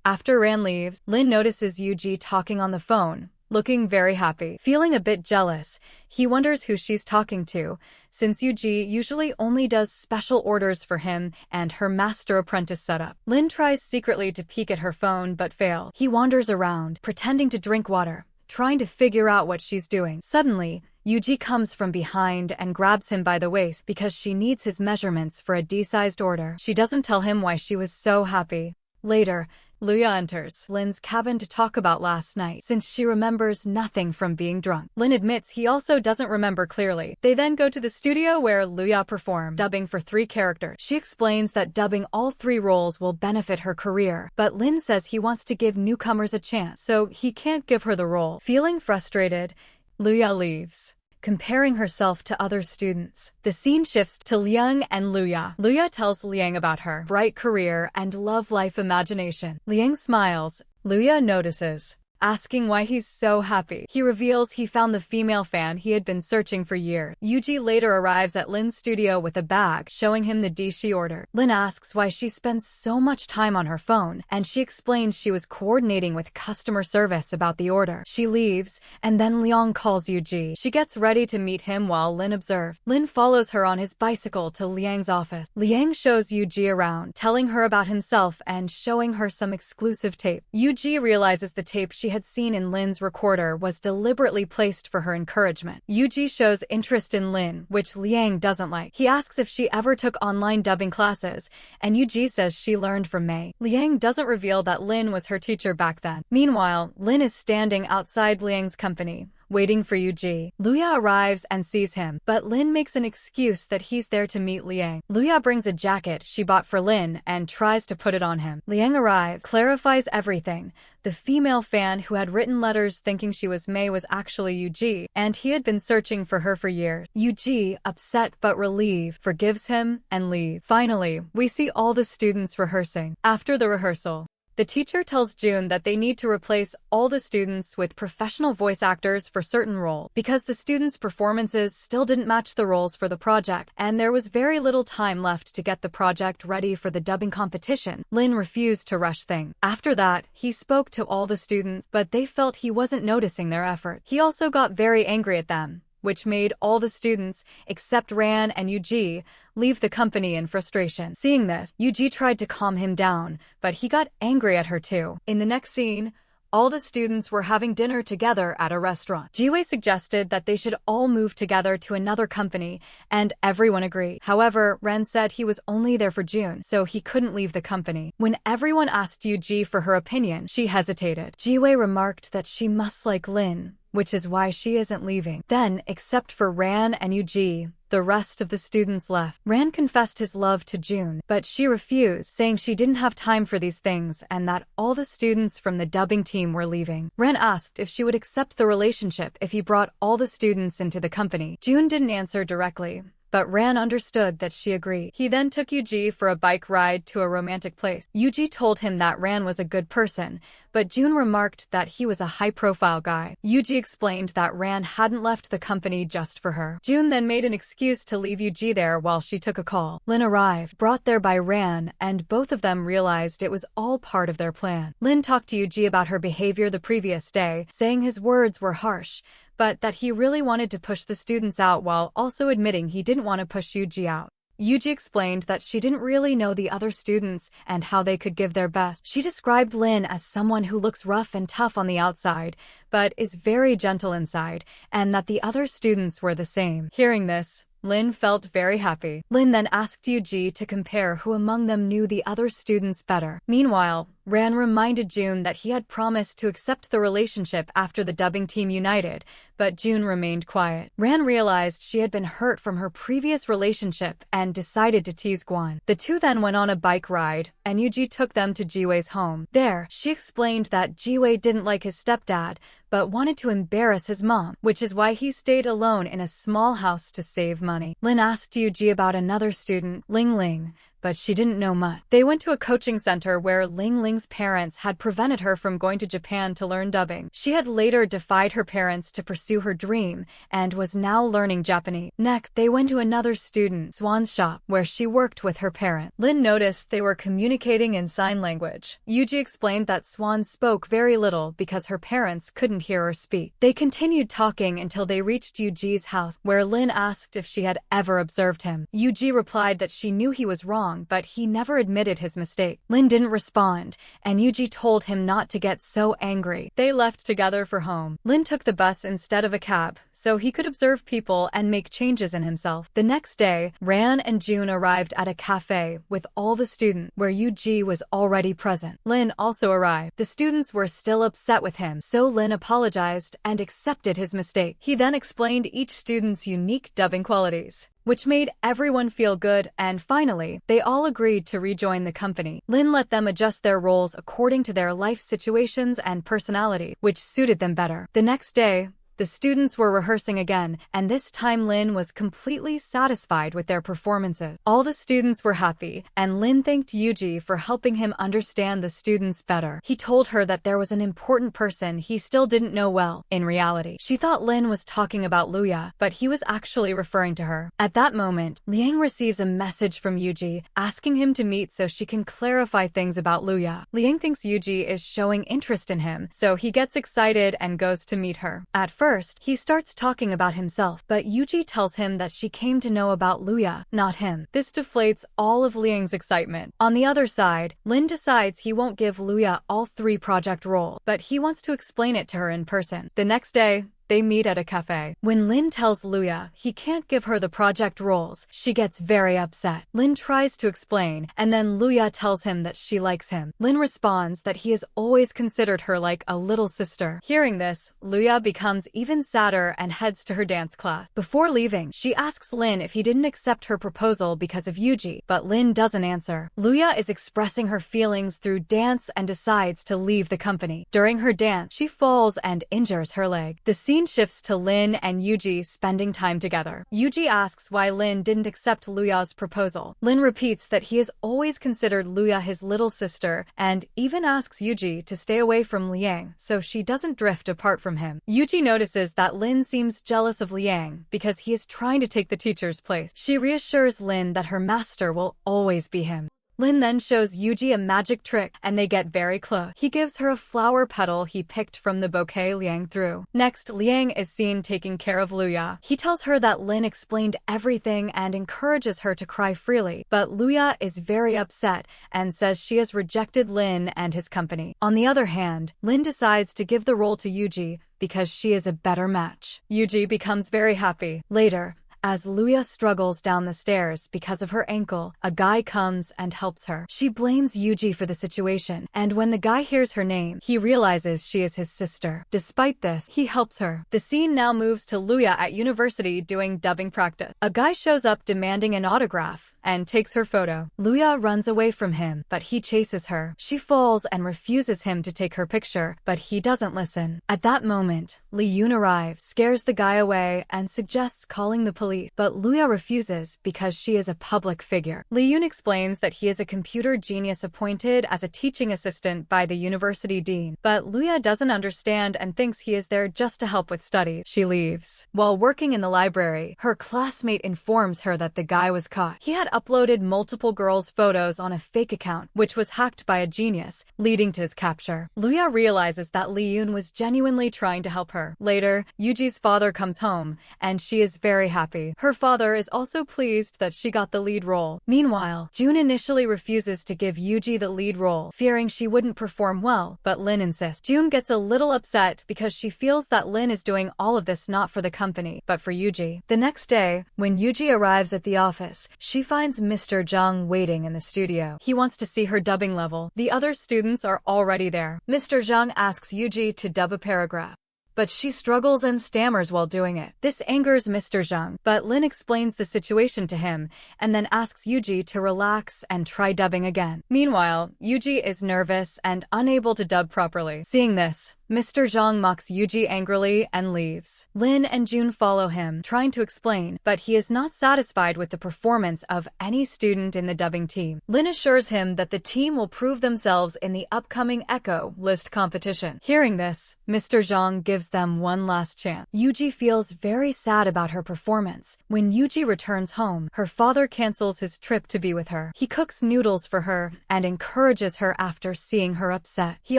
After Ran leaves, Lynn notices Eugi talking on the phone, looking very happy. Feeling a bit jealous, he wonders who she's talking to, since Eugi usually only does special orders for him and her master apprentice setup. Lynn tries secretly to peek at her phone but fails. He wanders around, pretending to drink water, trying to figure out what she's doing. Suddenly, Eugi comes from behind and grabs him by the waist because she needs his measurements for a D-sized order. She doesn't tell him why she was so happy. Later, Luya enters Lynn's cabin to talk about last night, since she remembers nothing from being drunk. Lynn admits he also doesn't remember clearly. They then go to the studio where Luya performed dubbing for 3 characters. She explains that dubbing all 3 roles will benefit her career, but Lynn says he wants to give newcomers a chance, so he can't give her the role. Feeling frustrated, Luya leaves, comparing herself to other students. The scene shifts to Liang and Luya. Luya tells Liang about her bright career and love life imagination. Liang smiles. Luya notices, asking why he's so happy. He reveals he found the female fan he had been searching for years. Eugi later arrives at Lynn's studio with a bag, showing him the dish she ordered. Lynn asks why she spends so much time on her phone, and she explains she was coordinating with customer service about the order. She leaves, and then Liang calls Eugi. She gets ready to meet him while Lynn observes. Lynn follows her on his bicycle to Liang's office. Liang shows Eugi around, telling her about himself and showing her some exclusive tape. Eugi realizes the tape she had seen in Lynn's recorder was deliberately placed for her encouragement. Eugi shows interest in Lynn, which Liang doesn't like. He asks if she ever took online dubbing classes, and Eugi says she learned from May. Liang doesn't reveal that Lynn was her teacher back then. Meanwhile, Lynn is standing outside Liang's company, waiting for Eugi. Luya arrives and sees him, but Lynn makes an excuse that he's there to meet Liang. Luya brings a jacket she bought for Lynn and tries to put it on him. Liang arrives, clarifies everything. The female fan who had written letters thinking she was May was actually Eugi, and he had been searching for her for years. Eugi, upset but relieved, forgives him and leaves. Finally, we see all the students rehearsing. After the rehearsal, the teacher tells June that they need to replace all the students with professional voice actors for certain roles, because the students' performances still didn't match the roles for the project, and there was very little time left to get the project ready for the dubbing competition. Lynn refused to rush things. After that, he spoke to all the students, but they felt he wasn't noticing their effort. He also got very angry at them, which made all the students, except Ran and Eugi, leave the company in frustration. Seeing this, Eugi tried to calm him down, but he got angry at her too. In the next scene, all the students were having dinner together at a restaurant. Jiwei suggested that they should all move together to another company, and everyone agreed. However, Ren said he was only there for June, so he couldn't leave the company. When everyone asked Eugi for her opinion, she hesitated. Jiwei remarked that she must like Lynn, which is why she isn't leaving. Then, except for Ran and Eugi, the rest of the students left. Ran confessed his love to June, but she refused, saying she didn't have time for these things and that all the students from the dubbing team were leaving. Ran asked if she would accept the relationship if he brought all the students into the company. June didn't answer directly, but Ran understood that she agreed. He then took Eugi for a bike ride to a romantic place. Eugi told him that Ran was a good person, but June remarked that he was a high-profile guy. Eugi explained that Ran hadn't left the company just for her. June then made an excuse to leave Eugi there while she took a call. Lynn arrived, brought there by Ran, and both of them realized it was all part of their plan. Lynn talked to Eugi about her behavior the previous day, saying his words were harsh, but that he really wanted to push the students out while also admitting he didn't want to push Eugi out. Eugi explained that she didn't really know the other students and how they could give their best. She described Lynn as someone who looks rough and tough on the outside, but is very gentle inside, and that the other students were the same. Hearing this, Lynn felt very happy. Lynn then asked Eugi to compare who among them knew the other students better. Meanwhile, Ran reminded June that he had promised to accept the relationship after the dubbing team united, but June remained quiet. Ran realized she had been hurt from her previous relationship and decided to tease Gwan. The two then went on a bike ride, and Eugi took them to Jiwei's home. There, she explained that Jiwei didn't like his stepdad, but wanted to embarrass his mom, which is why he stayed alone in a small house to save money. Lynn asked Eugi about another student, Ling, but she didn't know much. They went to a coaching center where Ling's parents had prevented her from going to Japan to learn dubbing. She had later defied her parents to pursue her dream and was now learning Japanese. Next, they went to another student, Swan's shop, where she worked with her parent. Lynn noticed they were communicating in sign language. Eugi explained that Swan spoke very little because her parents couldn't hear her speak. They continued talking until they reached Eugi's house, where Lynn asked if she had ever observed him. Eugi replied that she knew he was wrong, but he never admitted his mistake. Lynn didn't respond, and Eugi told him not to get so angry. They left together for home. Lynn took the bus instead of a cab, so he could observe people and make changes in himself. The next day, Ran and June arrived at a cafe with all the students, where Eugi was already present. Lynn also arrived. The students were still upset with him, so Lynn apologized and accepted his mistake. He then explained each student's unique dubbing qualities, which made everyone feel good, and finally, they all agreed to rejoin the company. Lynn let them adjust their roles according to their life situations and personality, which suited them better. The next day, the students were rehearsing again, and this time Lynn was completely satisfied with their performances. All the students were happy, and Lynn thanked Eugi for helping him understand the students better. He told her that there was an important person he still didn't know well. In reality, she thought Lynn was talking about Luya, but he was actually referring to her. At that moment, Liang receives a message from Eugi, asking him to meet so she can clarify things about Luya. Liang thinks Eugi is showing interest in him, so he gets excited and goes to meet her. At first, he starts talking about himself, but Eugi tells him that she came to know about Luya, not him. This deflates all of Liang's excitement. On the other side, Lynn decides he won't give Luya all 3 project roles, but he wants to explain it to her in person. The next day, they meet at a cafe. When Lynn tells Luya he can't give her the project roles, she gets very upset. Lynn tries to explain, and then Luya tells him that she likes him. Lynn responds that he has always considered her like a little sister. Hearing this, Luya becomes even sadder and heads to her dance class. Before leaving, she asks Lynn if he didn't accept her proposal because of Eugi, but Lynn doesn't answer. Luya is expressing her feelings through dance and decides to leave the company. During her dance, she falls and injures her leg. The scene shifts to Lynn and Eugi spending time together. Eugi asks why Lynn didn't accept Luya's proposal. Lynn repeats that he has always considered Luya his little sister, and even asks Eugi to stay away from Liang so she doesn't drift apart from him. Eugi notices that Lynn seems jealous of Liang because he is trying to take the teacher's place. She reassures Lynn that her master will always be him. Lynn then shows Eugi a magic trick, and they get very close. He gives her a flower petal he picked from the bouquet Liang threw. Next, Liang is seen taking care of Luya. He tells her that Lynn explained everything and encourages her to cry freely, but Luya is very upset and says she has rejected Lynn and his company. On the other hand, Lynn decides to give the role to Eugi because she is a better match. Eugi becomes very happy. Later, as Luya struggles down the stairs because of her ankle, a guy comes and helps her. She blames Eugi for the situation, and when the guy hears her name, he realizes she is his sister. Despite this, he helps her. The scene now moves to Luya at university doing dubbing practice. A guy shows up demanding an autograph, and takes her photo. Luya runs away from him, but he chases her. She falls and refuses him to take her picture, but he doesn't listen. At that moment, Lynn arrives, scares the guy away, and suggests calling the police, but Luya refuses because she is a public figure. Lynn explains that he is a computer genius appointed as a teaching assistant by the university dean, but Luya doesn't understand and thinks he is there just to help with studies. She leaves. While working in the library, her classmate informs her that the guy was caught. He had uploaded multiple girls' photos on a fake account, which was hacked by a genius, leading to his capture. Luya realizes that Lynn was genuinely trying to help her. Later, Eugi's father comes home, and she is very happy. Her father is also pleased that she got the lead role. Meanwhile, June initially refuses to give Eugi the lead role, fearing she wouldn't perform well, but Lynn insists. June gets a little upset because she feels that Lynn is doing all of this not for the company, but for Eugi. The next day, when Eugi arrives at the office, she finds Mr. Jung waiting in the studio. He wants to see her dubbing level. The other students are already there. Mr. Jung asks Eugi to dub a paragraph, but she struggles and stammers while doing it. This angers Mr. Jung, but Lynn explains the situation to him and then asks Eugi to relax and try dubbing again. Meanwhile, Eugi is nervous and unable to dub properly. Seeing this, Mr. Jung mocks Eugi angrily and leaves. Lynn and June follow him, trying to explain, but he is not satisfied with the performance of any student in the dubbing team. Lynn assures him that the team will prove themselves in the upcoming Echo List competition. Hearing this, Mr. Jung gives them one last chance. Eugi feels very sad about her performance. When Eugi returns home, her father cancels his trip to be with her. He cooks noodles for her and encourages her after seeing her upset. He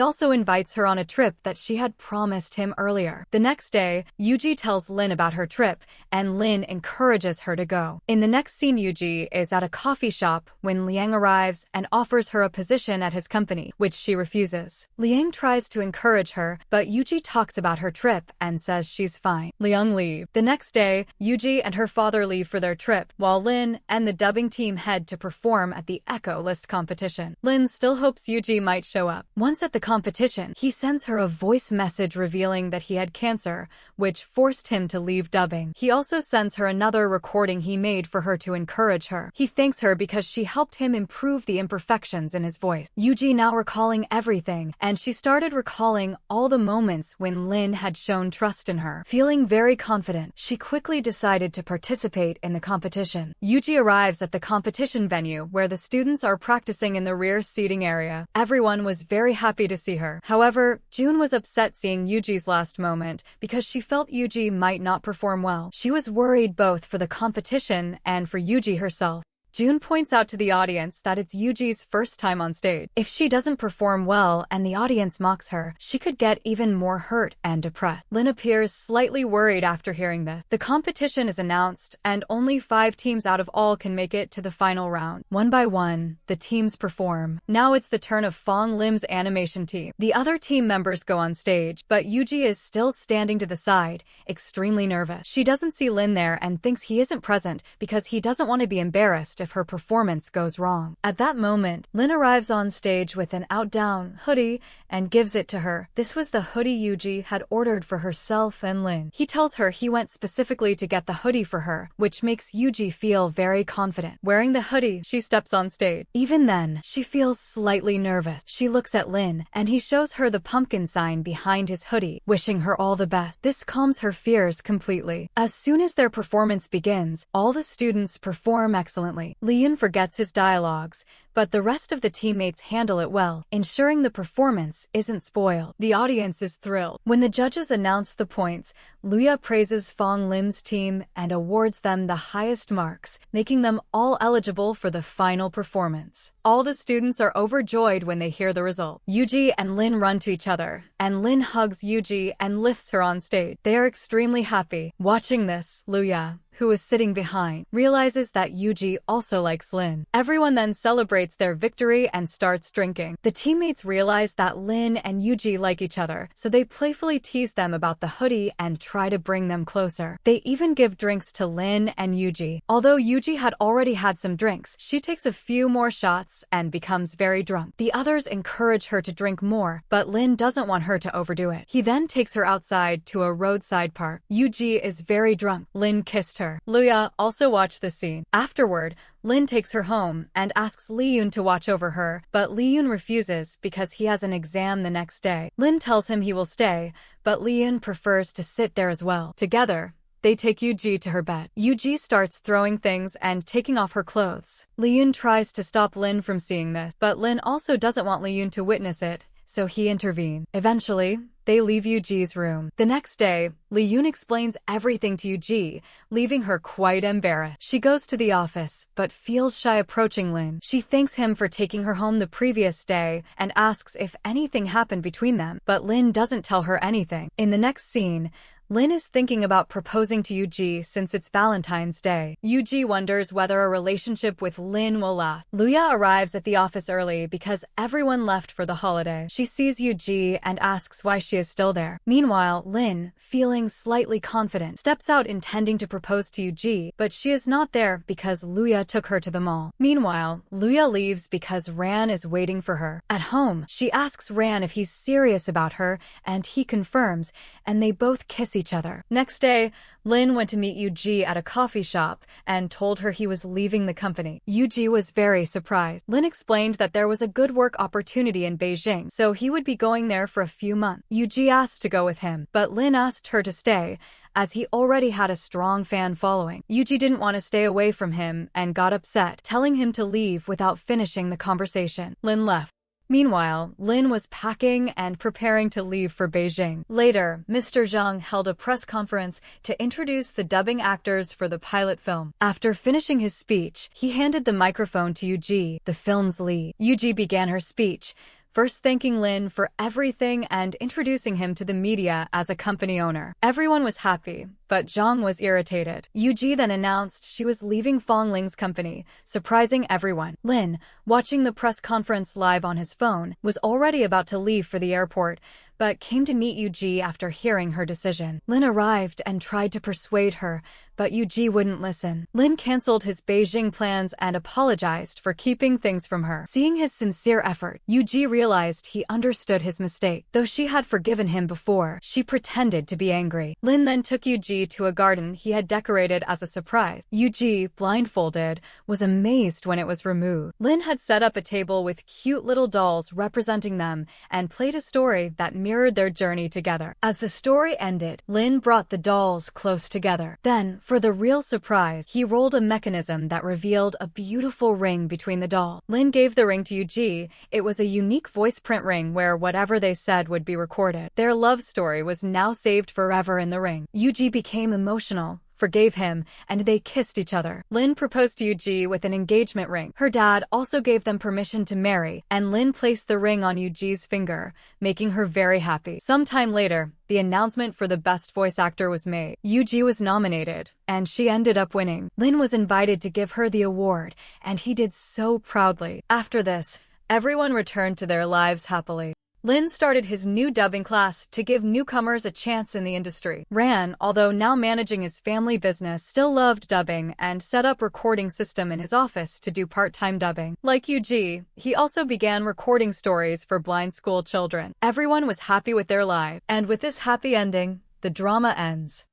also invites her on a trip that she had promised him earlier. The next day, Eugi tells Lynn about her trip, and Lynn encourages her to go. In the next scene, Eugi is at a coffee shop when Liang arrives and offers her a position at his company, which she refuses. Liang tries to encourage her, but Eugi talks about her trip and says she's fine. Liang leaves. The next day, Eugi and her father leave for their trip, while Lynn and the dubbing team head to perform at the Echo List competition. Lynn still hopes Eugi might show up. Once at the competition, he sends her a voice message revealing that he had cancer, which forced him to leave dubbing. He also sends her another recording he made for her to encourage her. He thanks her because she helped him improve the imperfections in his voice. Eugi now recalling everything, and she started recalling all the moments when Lynn had shown trust in her. Feeling very confident, she quickly decided to participate in the competition. Eugi arrives at the competition venue where the students are practicing in the rear seating area. Everyone was very happy to see her. However, June was upset seeing Eugi's last moment because she felt Eugi might not perform well. She was worried both for the competition and for Eugi herself. June points out to the audience that it's Eugi's first time on stage. If she doesn't perform well and the audience mocks her, she could get even more hurt and depressed. Lynn appears slightly worried after hearing this. The competition is announced, and only 5 teams out of all can make it to the final round. One by one, the teams perform. Now it's the turn of Fong Lim's animation team. The other team members go on stage, but Eugi is still standing to the side, extremely nervous. She doesn't see Lynn there and thinks he isn't present because he doesn't want to be embarrassed if her performance goes wrong. At that moment, Lynn arrives on stage with an out-down hoodie and gives it to her. This was the hoodie Eugi had ordered for herself and Lynn. He tells her he went specifically to get the hoodie for her, which makes Eugi feel very confident. Wearing the hoodie, she steps on stage. Even then, she feels slightly nervous. She looks at Lynn, and he shows her the pumpkin sign behind his hoodie, wishing her all the best. This calms her fears completely. As soon as their performance begins, all the students perform excellently. Lynn forgets his dialogues, but the rest of the teammates handle it well, ensuring the performance isn't spoiled. The audience is thrilled. When the judges announce the points, Luya praises Fong Lim's team and awards them the highest marks, making them all eligible for the final performance. All the students are overjoyed when they hear the result. Eugi and Lynn run to each other, and Lynn hugs Eugi and lifts her on stage. They are extremely happy. Watching this, Luya, who is sitting behind, realizes that Eugi also likes Lynn. Everyone then celebrates their victory and starts drinking. The teammates realize that Lynn and Eugi like each other, so they playfully tease them about the hoodie and try to bring them closer. They even give drinks to Lynn and Eugi. Although Eugi had already had some drinks, she takes a few more shots and becomes very drunk. The others encourage her to drink more, but Lynn doesn't want her to overdo it. He then takes her outside to a roadside park. Eugi is very drunk. Lynn kissed her. her. Luya also watched the scene. Afterward, Lynn takes her home and asks Lee-yoon to watch over her, but Lee-yoon refuses because he has an exam the next day. Lynn tells him he will stay, but Lee-yoon prefers to sit there as well. Together, they take Eugi to her bed. Eugi starts throwing things and taking off her clothes. Lee-yoon tries to stop Lynn from seeing this, but Lynn also doesn't want Lee-yoon to witness it, so he intervenes. Eventually, they leave Eugi's room. The next day, Lee-yoon explains everything to Eugi, leaving her quite embarrassed. She goes to the office, but feels shy approaching Lynn. She thanks him for taking her home the previous day and asks if anything happened between them, but Lynn doesn't tell her anything. In the next scene, Lynn is thinking about proposing to Eugi since it's Valentine's Day. Eugi wonders whether a relationship with Lynn will last. Luya arrives at the office early because everyone left for the holiday. She sees Eugi and asks why she is still there. Meanwhile, Lynn, feeling slightly confident, steps out intending to propose to Eugi, but she is not there because Luya took her to the mall. Meanwhile, Luya leaves because Ran is waiting for her. At home, she asks Ran if he's serious about her, and he confirms, and they both kiss each other. Next day, Lynn went to meet Eugi at a coffee shop and told her he was leaving the company. Eugi was very surprised. Lynn explained that there was a good work opportunity in Beijing, so he would be going there for a few months. Eugi asked to go with him, but Lynn asked her to stay, as he already had a strong fan following. Eugi didn't want to stay away from him and got upset, telling him to leave without finishing the conversation. Lynn left. Meanwhile, Lynn was packing and preparing to leave for Beijing. Later, Mr. Zhang held a press conference to introduce the dubbing actors for the pilot film. After finishing his speech, he handed the microphone to Eugi, the film's lead. Eugi began her speech, first thanking Lynn for everything and introducing him to the media as a company owner. Everyone was happy, but Zhang was irritated. Eugi then announced she was leaving Fong Ling's company, surprising everyone. Lynn, watching the press conference live on his phone, was already about to leave for the airport, but came to meet Eugi after hearing her decision. Lynn arrived and tried to persuade her, but Eugi wouldn't listen. Lynn canceled his Beijing plans and apologized for keeping things from her. Seeing his sincere effort, Eugi realized he understood his mistake. Though she had forgiven him before, she pretended to be angry. Lynn then took Eugi to a garden he had decorated as a surprise. Eugi, blindfolded, was amazed when it was removed. Lynn had set up a table with cute little dolls representing them and played a story that mirrored their journey together. As the story ended, Lynn brought the dolls close together. Then, for the real surprise, he rolled a mechanism that revealed a beautiful ring between the dolls. Lynn gave the ring to Eugi. It was a unique voice print ring where whatever they said would be recorded. Their love story was now saved forever in the ring. Eugi became emotional, forgave him, and they kissed each other. Lynn proposed to Eugi with an engagement ring. Her dad also gave them permission to marry, and Lynn placed the ring on Eugi's finger, making her very happy. Sometime later, the announcement for the best voice actor was made. Eugi was nominated, and she ended up winning. Lynn was invited to give her the award, and he did so proudly. After this, everyone returned to their lives happily. Lynn started his new dubbing class to give newcomers a chance in the industry. Ran, although now managing his family business, still loved dubbing and set up a recording system in his office to do part-time dubbing. Like Eugi, he also began recording stories for blind school children. Everyone was happy with their life, and with this happy ending, the drama ends.